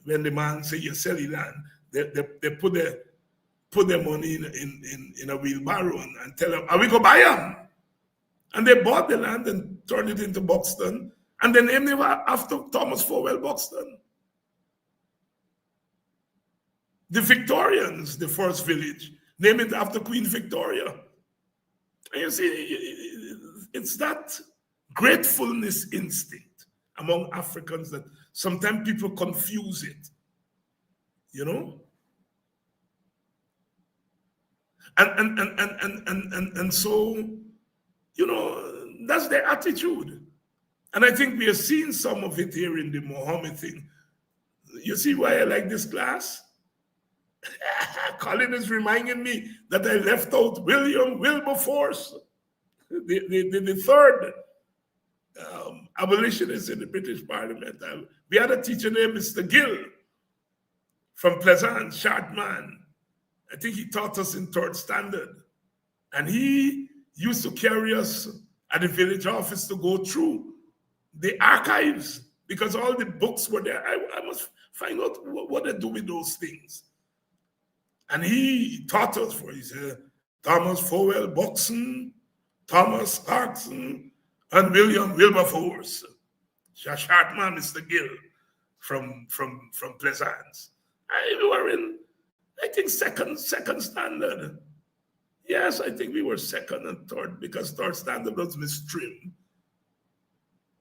When the man say you sell the land, they put their money in a wheelbarrow and tell them, we go buy them. And they bought the land and turned it into Buxton. And they named it after Thomas Fowell Buxton. The Victorians, the first village, named it after Queen Victoria. And you see, it's that gratefulness instinct among Africans that sometimes people confuse it, and so, that's their attitude. And I think we are seeing some of it here in the Mohammed thing. You see why I like this class? Colin is reminding me that I left out William Wilberforce, the third abolitionist in the British Parliament. We had a teacher named Mr. Gill from Pleasant, short man. I think he taught us in third standard. And he used to carry us at the village office to go through the archives, because all the books were there. I must find out what they do with those things. And he taught us, he said, Thomas Fowell Buxton, Thomas Clarkson, and William Wilberforce, a sharp man, Mr. Gill, from Pleasance. We were in, I think, second standard. Yes, I think we were second and third, because third standard was Miss Trim.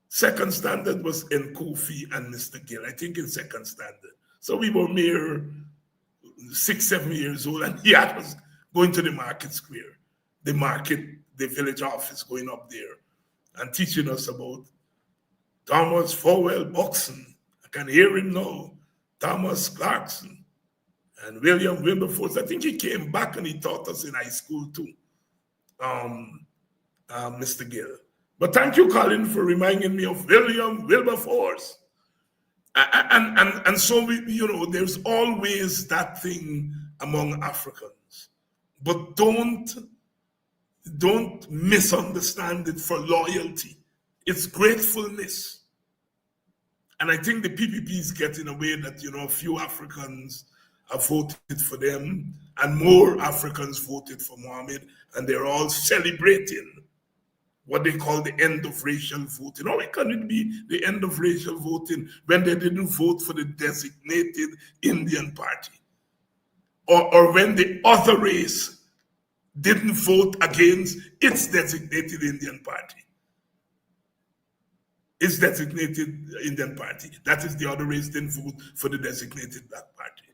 Second standard was Nkofi and Mr. Gill, I think in second standard. So we were mere 6, 7 years old, and he had us going to the market square, the village office, going up there and teaching us about Thomas Fowell Buxton. I can hear him now. Thomas Clarkson and William Wilberforce. I think he came back and he taught us in high school too, Mr. Gill. But thank you, Colin, for reminding me of William Wilberforce. And so, there's always that thing among Africans. But don't misunderstand it for loyalty. It's gratefulness. And I think the PPP is getting away that, a few Africans have voted for them and more Africans voted for Mohammed, and they're all celebrating what they call the end of racial voting. How can it be the end of racial voting when they didn't vote for the designated Indian party? Or when the other race didn't vote against its designated Indian party? Its designated Indian party. That is, the other race didn't vote for the designated black party.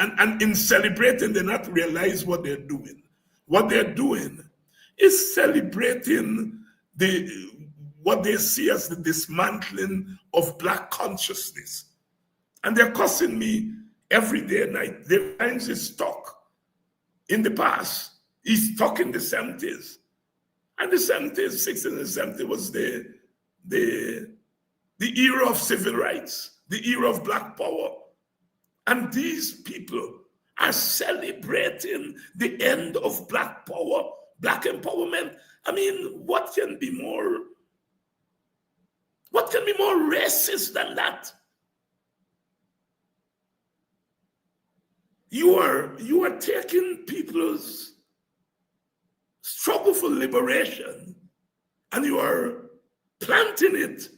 And in celebrating, they not realize what they're doing. What they're doing is celebrating what they see as the dismantling of black consciousness. And they're cussing me every day and night. Their times is stuck in the past. He's stuck in the 70s. And the 70s, 60s and 70s was the era of civil rights, the era of black power. And these people are celebrating the end of black power, black empowerment. I mean, what can be more racist than that? You are taking people's struggle for liberation and you are planting it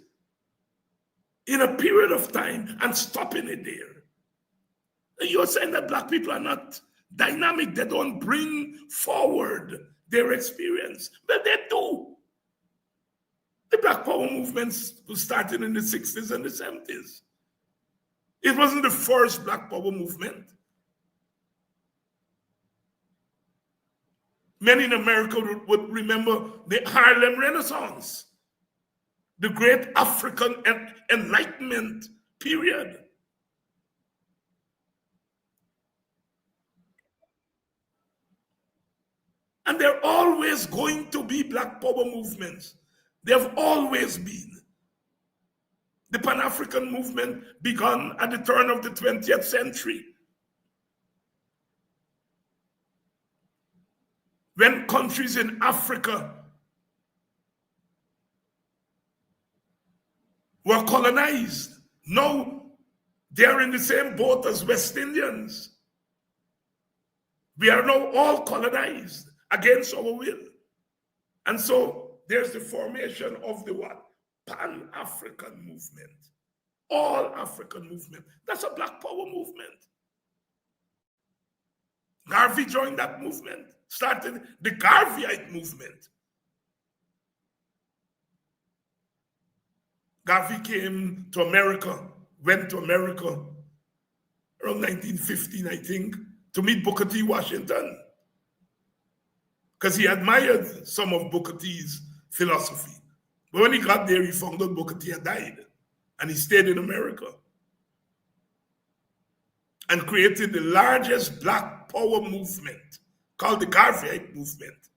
in a period of time and stopping it there. You're saying that black people are not dynamic, they don't bring forward their experience, but they do. The Black Power movement started in the 60s and the 70s. It wasn't the first Black Power movement. Many in America would remember the Harlem Renaissance, the great African Enlightenment period. And there are always going to be Black Power movements. There have always been. The Pan-African movement began at the turn of the 20th century, when countries in Africa were colonized. Now they're in the same boat as West Indians. We are now all colonized against our will. And so there's the formation of the what? Pan-African movement. All-African movement. That's a Black Power movement. Garvey joined that movement, started the Garveyite movement. Garvey came to America, went to America around 1915, I think, to meet Booker T. Washington, because he admired some of Booker T's philosophy. But when he got there, he found out Booker T had died, and he stayed in America and created the largest Black Power movement called the Garveyite movement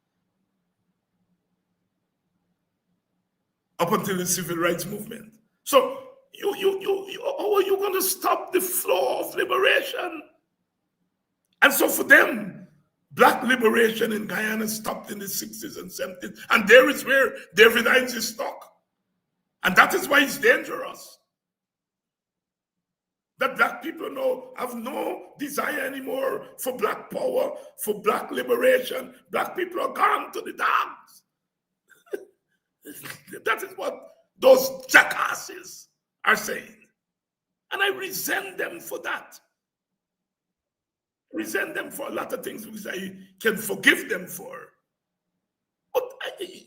up until the Civil Rights Movement. So how are you going to stop the flow of liberation? And so for them, Black liberation in Guyana stopped in the 60s and 70s. And there is where David Hines is stuck. And that is why it's dangerous. that black people now have no desire anymore for black power, for black liberation. Black people are gone to the dogs. That is what those jackasses are saying. And I resent them for that. Resent them for a lot of things which I can forgive them for. But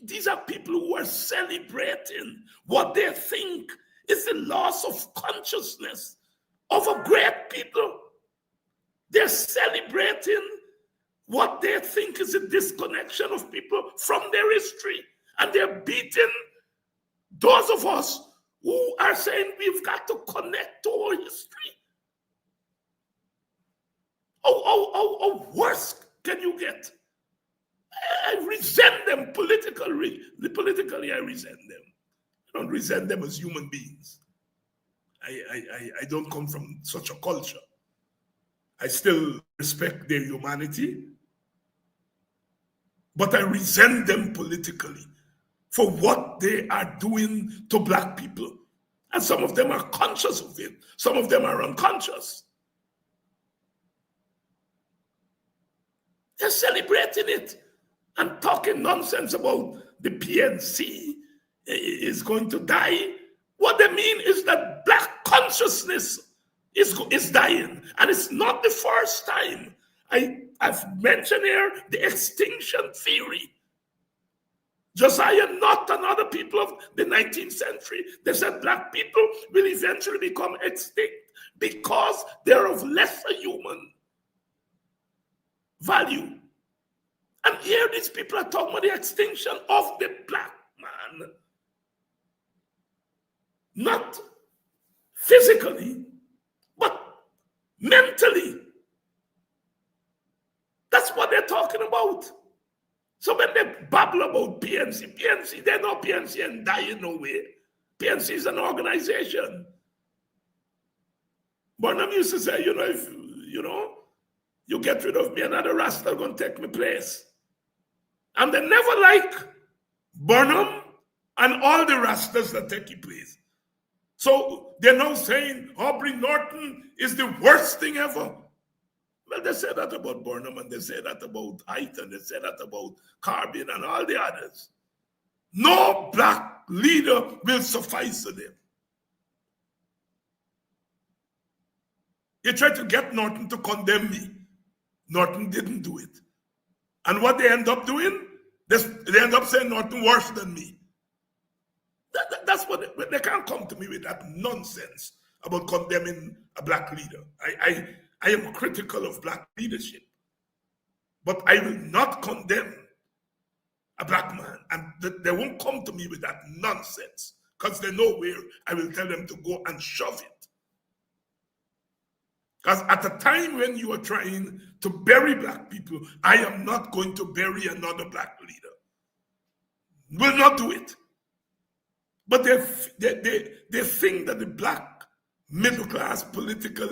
these are people who are celebrating what they think is the loss of consciousness of a great people. They're celebrating what they think is a disconnection of people from their history. And they're beating those of us who are saying we've got to connect to our history. How worse can you get? I resent them politically. Politically, I resent them. I don't resent them as human beings. I don't come from such a culture. I still respect their humanity, but I resent them politically for what they are doing to black people. And some of them are conscious of it. Some of them are unconscious. They're celebrating it and talking nonsense about the PNC is going to die. What they mean is that black consciousness is dying. And it's not the first time. I've mentioned here the extinction theory. Josiah Nutt and other people of the 19th century, they said black people will eventually become extinct because they're of lesser human value. And here these people are talking about the extinction of the black man. Not physically, but mentally. That's what they're talking about. So when they babble about PNC, they know PNC ain't dying nowhere. PNC is an organization. Burnham used to say, if you get rid of me, another Rasta going to take my place. And they never like Burnham and all the Rastas that take his place. So they're now saying Aubrey Norton is the worst thing ever. Well, they say that about Burnham, and they say that about Height, and they say that about Carbine and all the others. No black leader will suffice to them. They tried to get Norton to condemn me. Norton didn't do it. And what they end up doing, they end up saying Norton worse than me. That's what they can't come to me with that nonsense about condemning a black leader. I am critical of black leadership, but I will not condemn a black man. And they won't come to me with that nonsense because they know where I will tell them to go and shove it. Because at the time when you are trying to bury black people, I am not going to bury another black leader. Will not do it. But they think that the black middle class political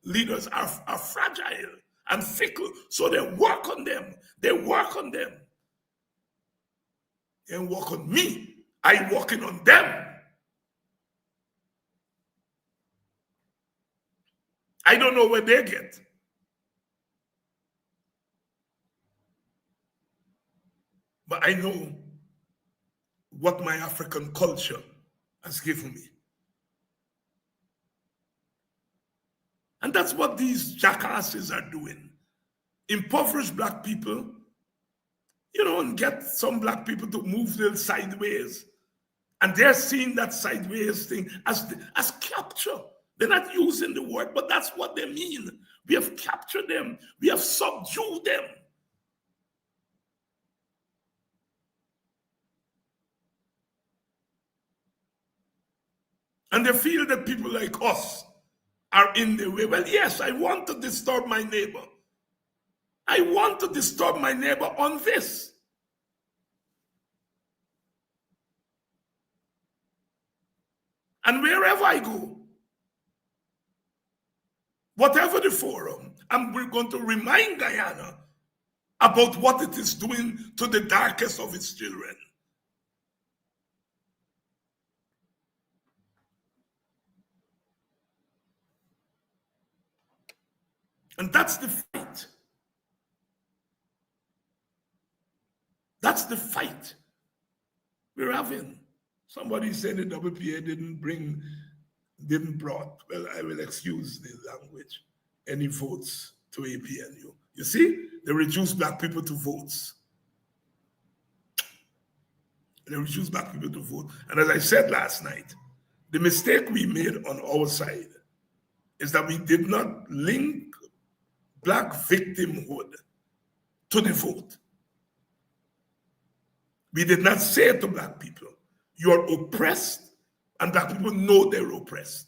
leaders are fragile and fickle. So they work on them. They work on them. They work on me. I working on them. I don't know where they get. But I know what my African culture has given me. And that's what these jackasses are doing. Impoverish black people, and get some black people to move them sideways. And they're seeing that sideways thing as capture. They're not using the word, but that's what they mean. We have captured them. We have subdued them. And they feel that people like us are in the way. Well, yes, I want to disturb my neighbor. I want to disturb my neighbor on this. And wherever I go, whatever the forum, and we're going to remind Guyana about what it is doing to the darkest of its children. And that's the fight. That's the fight we're having. Somebody said the WPA didn't brought, well, I will excuse the language, any votes to APNU. You see, they reduce black people to votes. They reduce black people to vote. And as I said last night, the mistake we made on our side is that we did not link black victimhood to the vote. We did not say to black people, you're oppressed, and black people know they're oppressed.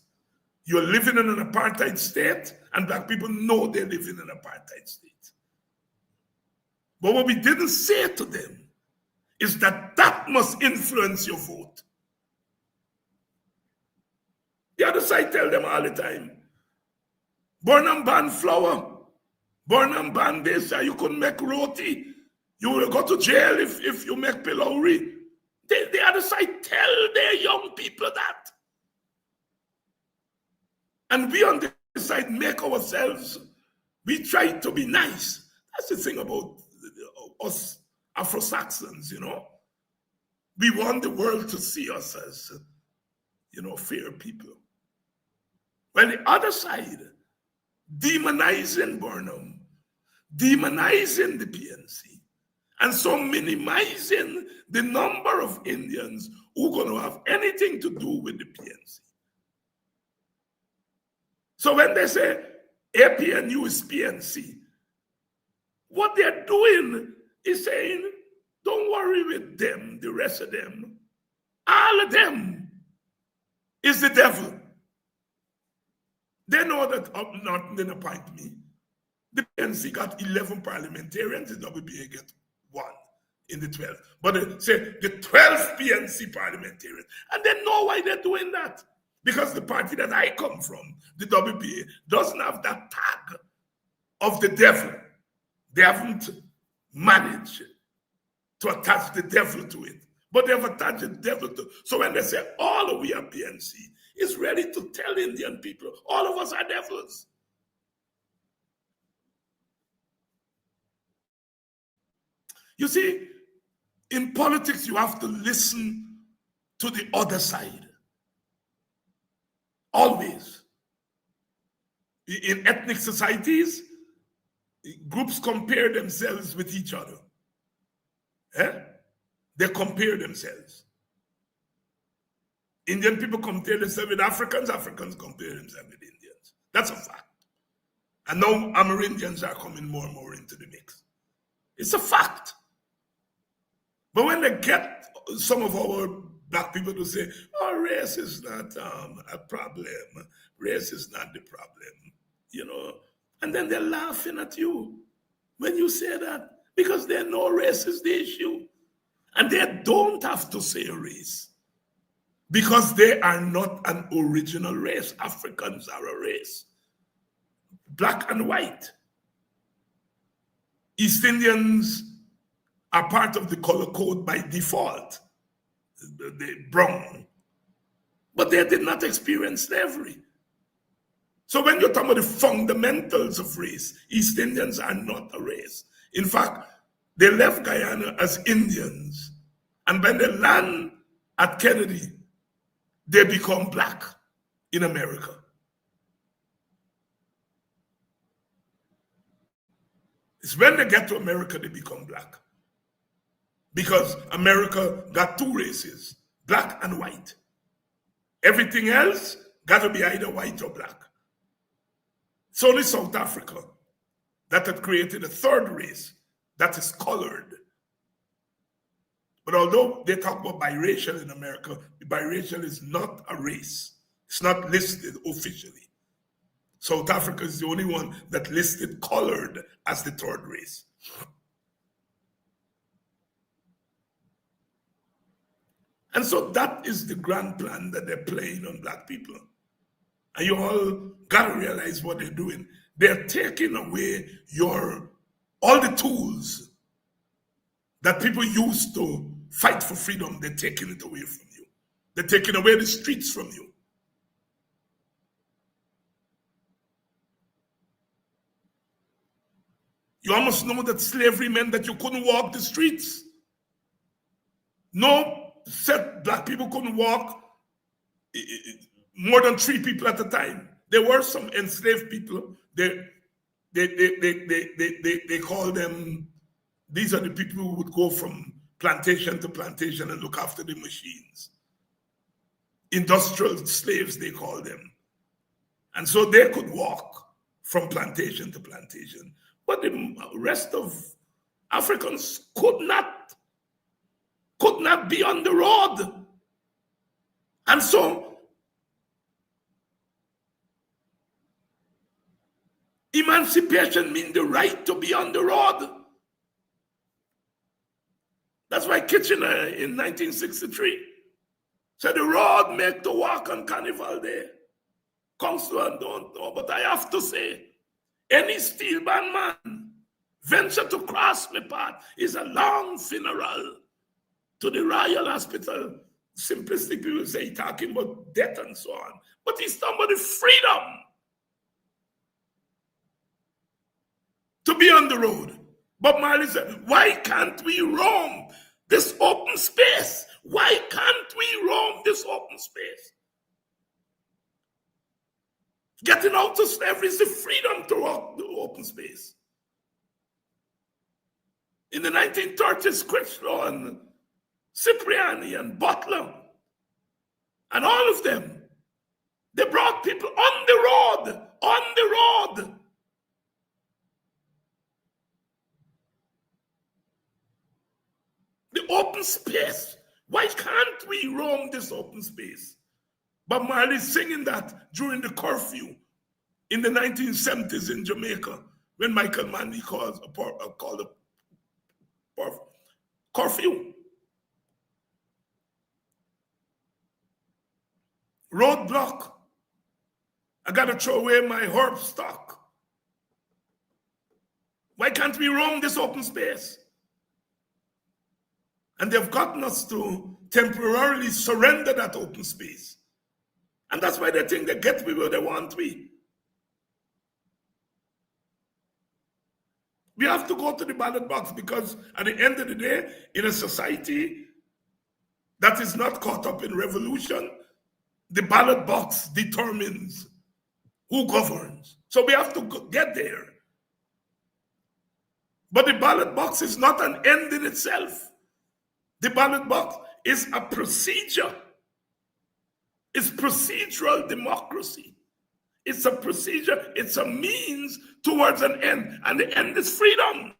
You're living in an apartheid state, and black people know they're living in an apartheid state. But what we didn't say to them is that that must influence your vote. The other side tell them all the time, burn and ban flour, burn and ban this, you couldn't make roti, you will go to jail if you make pillory. The other side tell their young people that. And we on this side make ourselves, we try to be nice. That's the thing about us Afro-Saxons, you know. We want the world to see us as, you know, fair people. Well, the other side, demonizing Burnham, demonizing the PNC, and so minimizing the number of Indians who are going to have anything to do with the PNC. So when they say APNU is PNC, what they're doing is saying, don't worry with them, the rest of them. All of them is the devil. They know that up north didn't appoint me. The PNC got 11 parliamentarians, the WPA get 1 in the 12. But they say the 12 PNC parliamentarians. And they know why they're doing that. Because the party that I come from, the WPA, doesn't have that tag of the devil. They haven't managed to attach the devil to it. But they've attached the devil to it. So when they say all of we are PNC, it's ready to tell Indian people, all of us are devils. You see, in politics, you have to listen to the other side. Always. In ethnic societies, groups compare themselves with each other. They compare themselves. Indian people compare themselves with Africans, Africans compare themselves with Indians. That's a fact. And now Amerindians are coming more and more into the mix. It's a fact. But when they get some of our black people to say, oh, race is not a problem, race is not the problem, you know, and then they're laughing at you when you say that, because they know race is the issue. And they don't have to say race, because they are not an original race. Africans are a race, black and white. East Indians are part of the color code by default, the brown, but they did not experience slavery. So when you're talking about the fundamentals of race, East Indians are not a race. In fact, they left Guyana as Indians, and when they land at Kennedy, they become black in America. It's when they get to America they become black. Because America got 2 races, black and white. Everything else got to be either white or black. It's only South Africa that had created a 3rd race that is colored. But although they talk about biracial in America, biracial is not a race. It's not listed officially. South Africa is the only one that listed colored as the 3rd race. And so that is the grand plan that they're playing on black people. And you all got to realize what they're doing. They're taking away all the tools that people use to fight for freedom. They're taking it away from you. They're taking away the streets from you. You almost know that slavery meant that you couldn't walk the streets. No set black people couldn't walk more than 3 people at a time. There were some enslaved people. They call them, these are the people who would go from plantation to plantation and look after the machines. Industrial slaves, they call them. And so they could walk from plantation to plantation. But the rest of Africans could not be on the road. And so emancipation means the right to be on the road. That's why Kitchener in 1963 said the road make to walk on Carnival Day. Councillor don't know, but I have to say, any steel band man venture to cross my path is a long funeral to the Royal Hospital. Simplistic people say talking about death and so on. But he's talking about the freedom to be on the road. Bob Marley said, why can't we roam this open space? Why can't we roam this open space? Getting out of slavery is the freedom to walk the open space. In the 1930s, Critchlow and Cipriani and Butler and all of them, they brought people on the road. The open space. Why can't we roam this open space? Bob Marley singing that during the curfew in the 1970s in Jamaica when Michael Manley called a curfew. Roadblock. I got to throw away my herb stock. Why can't we roam this open space? And they've gotten us to temporarily surrender that open space. And that's why they think they get me where they want me. We have to go to the ballot box because at the end of the day, in a society that is not caught up in revolution, the ballot box determines who governs. So we have to get there. But the ballot box is not an end in itself. The ballot box is a procedure. It's procedural democracy. It's a procedure, it's a means towards an end, and the end is freedom.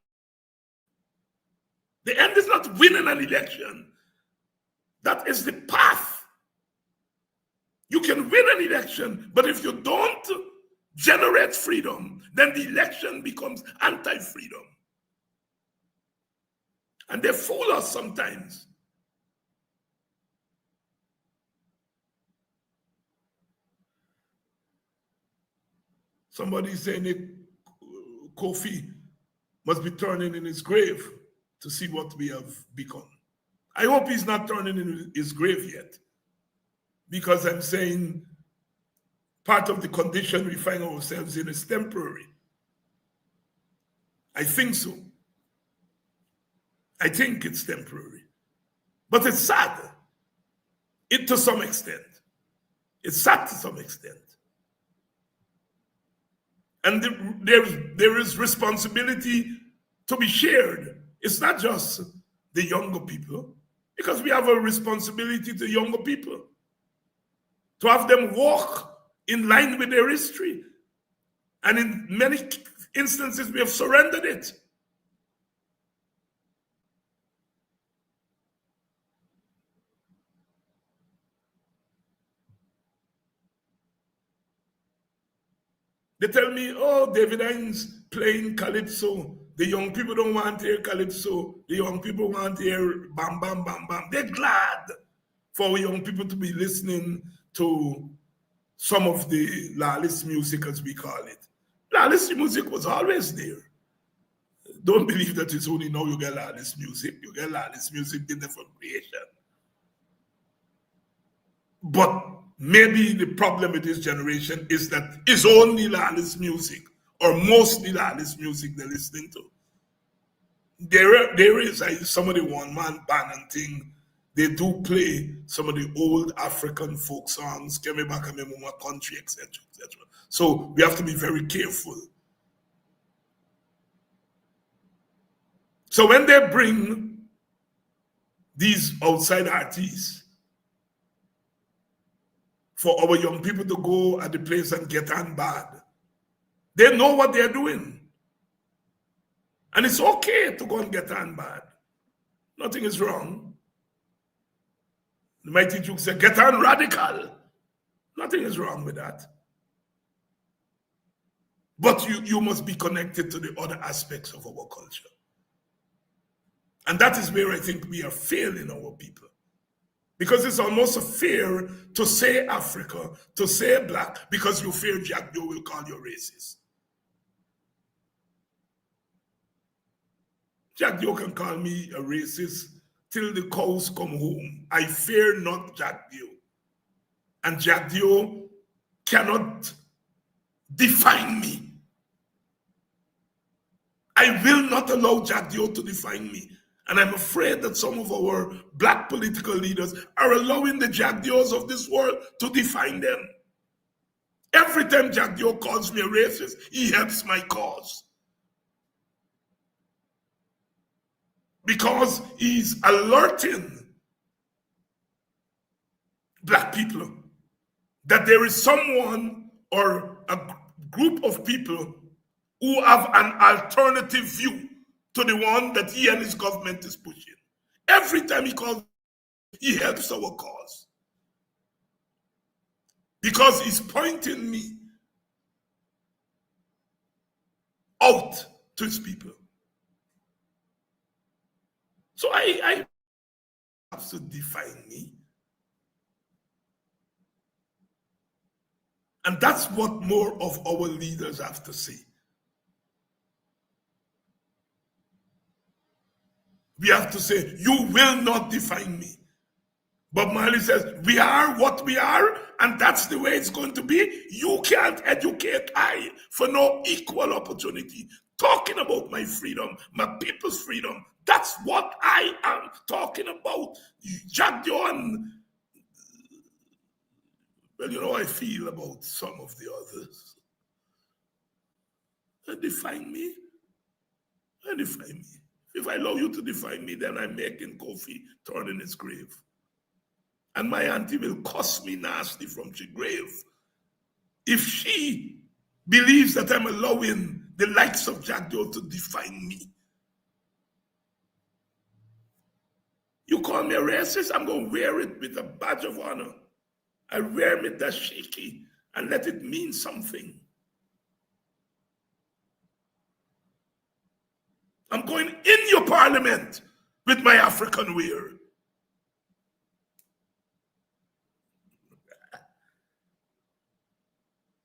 The end is not winning an election. That is the path. You can win an election, but if you don't generate freedom, then the election becomes anti-freedom. And they fool us sometimes. Somebody saying that Kofi must be turning in his grave to see what we have become. I hope he's not turning in his grave yet, because I'm saying part of the condition we find ourselves in is temporary. I think so. I think it's temporary. But it's sad. To some extent. It's sad to some extent. And there is responsibility to be shared. It's not just the younger people, because we have a responsibility to younger people to have them walk in line with their history. And in many instances, we have surrendered it. They tell me, oh, David Hines playing Calypso. The young people don't want to hear Calypso. The young people want to hear bam, bam, bam, bam. They're glad for young people to be listening to some of the lawless music, as we call it. Lawless music was always there. Don't believe that it's only now you get lawless music. You get lawless music in the from creation. But maybe the problem with this generation is that it's only lawless music. or mostly that is music they're listening to. There is some of the one-man band and thing. They do play some of the old African folk songs, Keme Baka Me Mama Country, etc., etc. So we have to be very careful. So when they bring these outside artists for our young people to go at the place and get on bad, they know what they're doing. And it's okay to go and get on bad. Nothing is wrong. The mighty Duke said, get on radical. Nothing is wrong with that. But you must be connected to the other aspects of our culture. And that is where I think we are failing our people. Because it's almost a fear to say Africa, to say black, because you fear Jack Joe will call you racist. Jack Joe can call me a racist till the cows come home. I fear not Jack Joe. And Jack Joe cannot define me. I will not allow Jack Joe to define me. And I'm afraid that some of our black political leaders are allowing the Jack Joes of this world to define them. Every time Jack Joe calls me a racist, he helps my cause. Because he's alerting black people that there is someone or a group of people who have an alternative view to the one that he and his government is pushing. Every time he calls, he helps our cause. Because he's pointing me out to his people. So I have to define me. And that's what more of our leaders have to say. We have to say, you will not define me. Bob Marley says, we are what we are, and that's the way it's going to be. You can't educate I for no equal opportunity. Talking about my freedom, my people's freedom, that's what I am talking about. Jack Joe, well, you know how I feel about some of the others. They define me. They define me. If I allow you to define me, then I'm making Kofi turn in his grave. And my auntie will cuss me nasty from her grave if she believes that I'm allowing the likes of Jack Joe to define me. You call me a racist, I'm going to wear it with a badge of honor. I wear it that shaky and let it mean something. I'm going in your parliament with my African wear.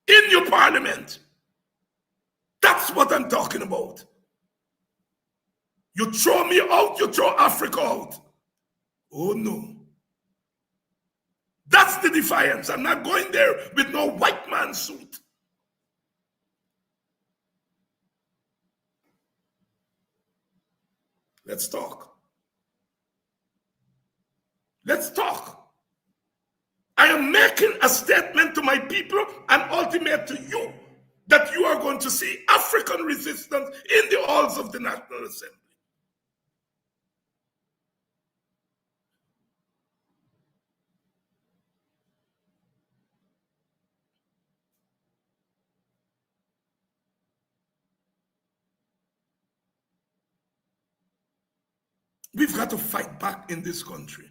In your parliament. That's what I'm talking about. You throw me out, you throw Africa out. Oh no. That's the defiance. I'm not going there with no white man suit. Let's talk. Let's talk. I am making a statement to my people and ultimate to you that you are going to see African resistance in the halls of the National Assembly. We've got to fight back in this country.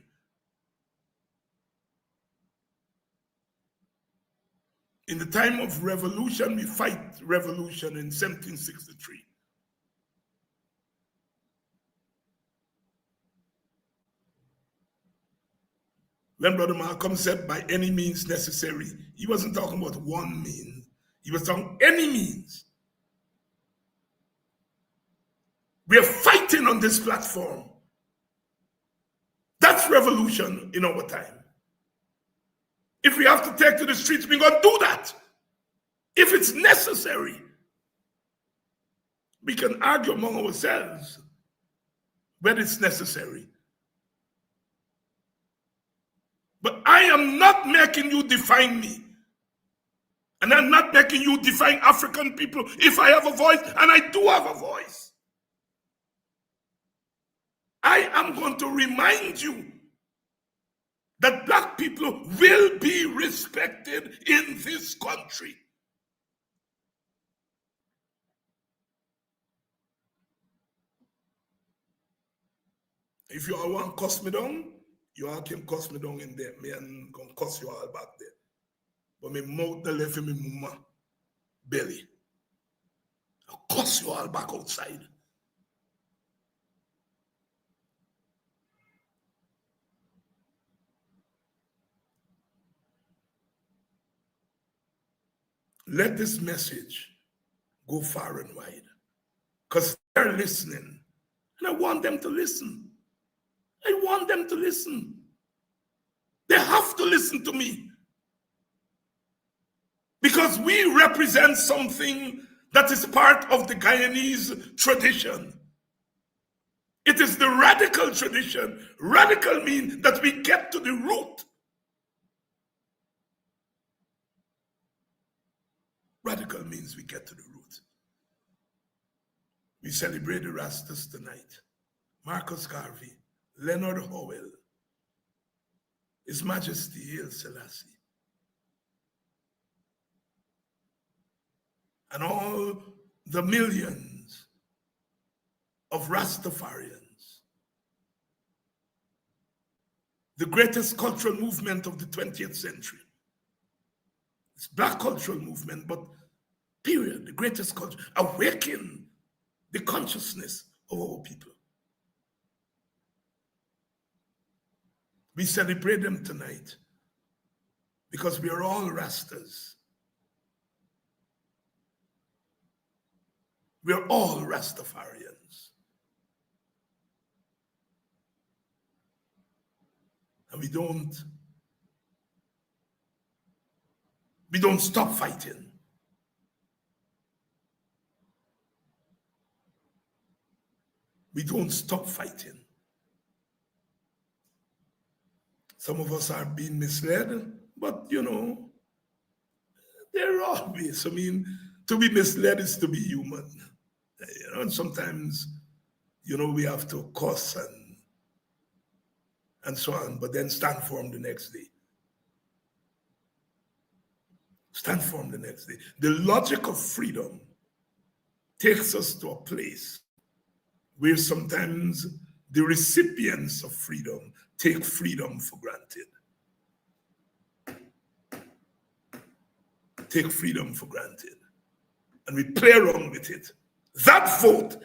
In the time of revolution, we fight revolution in 1763. When Brother Malcolm said by any means necessary, he wasn't talking about one means. He was talking any means. We are fighting on this platform. That's revolution in our time. If we have to take to the streets, we're going to do that. If it's necessary. We can argue among ourselves when it's necessary. But I am not making you define me. And I'm not making you define African people if I have a voice, and I do have a voice. I am going to remind you that black people will be respected in this country. If you all want to cuss me down, you all can cuss me down in there. Me and gonna cuss you all back there. But me mouth the left in me mama belly. I'll cuss you all back outside. Let this message go far and wide, because they're listening, and I want them to listen. I want them to listen. They have to listen to me, because we represent something that is part of the Guyanese tradition. It is the radical tradition. Radical means that we get to the root. Radical means we get to the root. We celebrate the Rastas tonight. Marcus Garvey, Leonard Howell, His Majesty Haile Selassie, and all the millions of Rastafarians. The greatest cultural movement of the 20th century. It's Black cultural movement, but period, the greatest culture, awaken the consciousness of our people. We celebrate them tonight because we are all Rastas. We are all Rastafarians. And we don't stop fighting. We don't stop fighting. Some of us are being misled, but there are always, to be misled is to be human. And sometimes, we have to cuss and so on, but then stand firm the next day. Stand firm the next day. The logic of freedom takes us to a place where sometimes the recipients of freedom take freedom for granted. Take freedom for granted. And we play around with it. That vote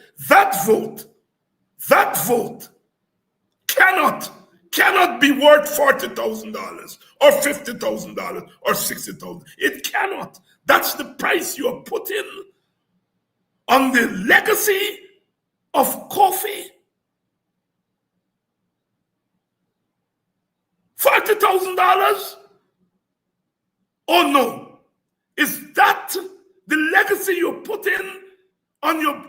cannot be worth $40,000 or $50,000 or $60,000. It cannot. That's the price you are putting on the legacy of Kofi. $40,000? Oh no. Is that the legacy you put in on your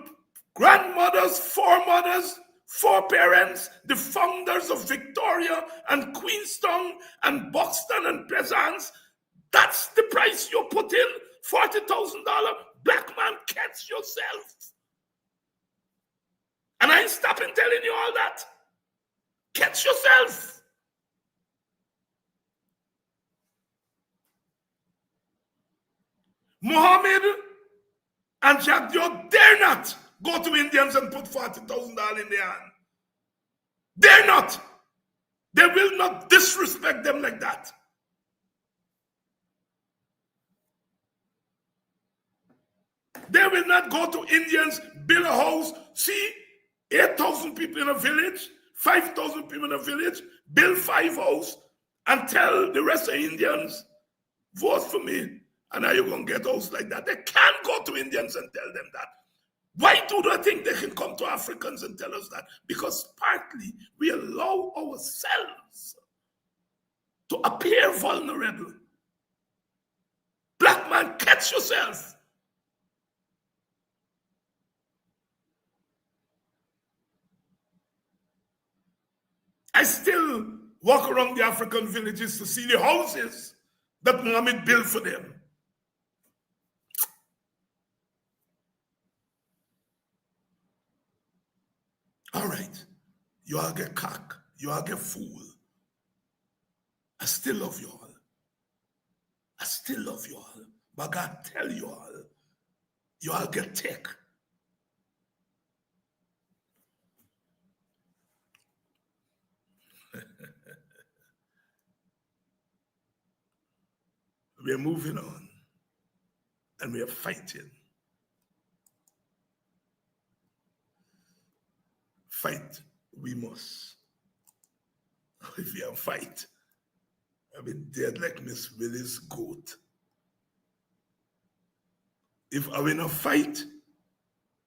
grandmothers, foremothers, foreparents, the founders of Victoria and Queenstown and Buxton and Pleasance? That's the price you put in? $40,000? Black man, catch yourself. And I ain't stopping telling you all that. Catch yourself. Mohammed and Jack Dio dare not go to Indians and put $40,000 in their hand. Dare not. They will not disrespect them like that. They will not go to Indians, build a house, see 8,000 people in a village, 5,000 people in a village, build 5 houses, and tell the rest of Indians, vote for me. And now you're going to get house like that. They can't go to Indians and tell them that. Why do they think they can come to Africans and tell us that? Because partly we allow ourselves to appear vulnerable. Black man, catch yourself. I still walk around the African villages to see the houses that Muhammad built for them. All right, you all get cock, you all get fool. I still love you all. I still love you all. But God tell you all get tech. We're moving on and we are fighting. Fight we must. If you fight, I'll be dead like Miss Willie's goat. If I will not fight,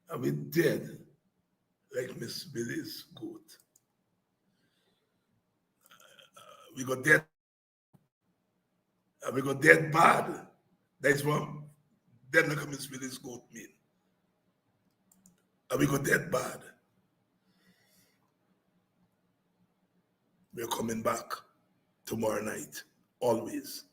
I'll be dead like Miss Willie's goat. We got dead. We got dead bad. That's what dead like Miss Willie's goat mean. And we got dead bad. We're coming back tomorrow night, always.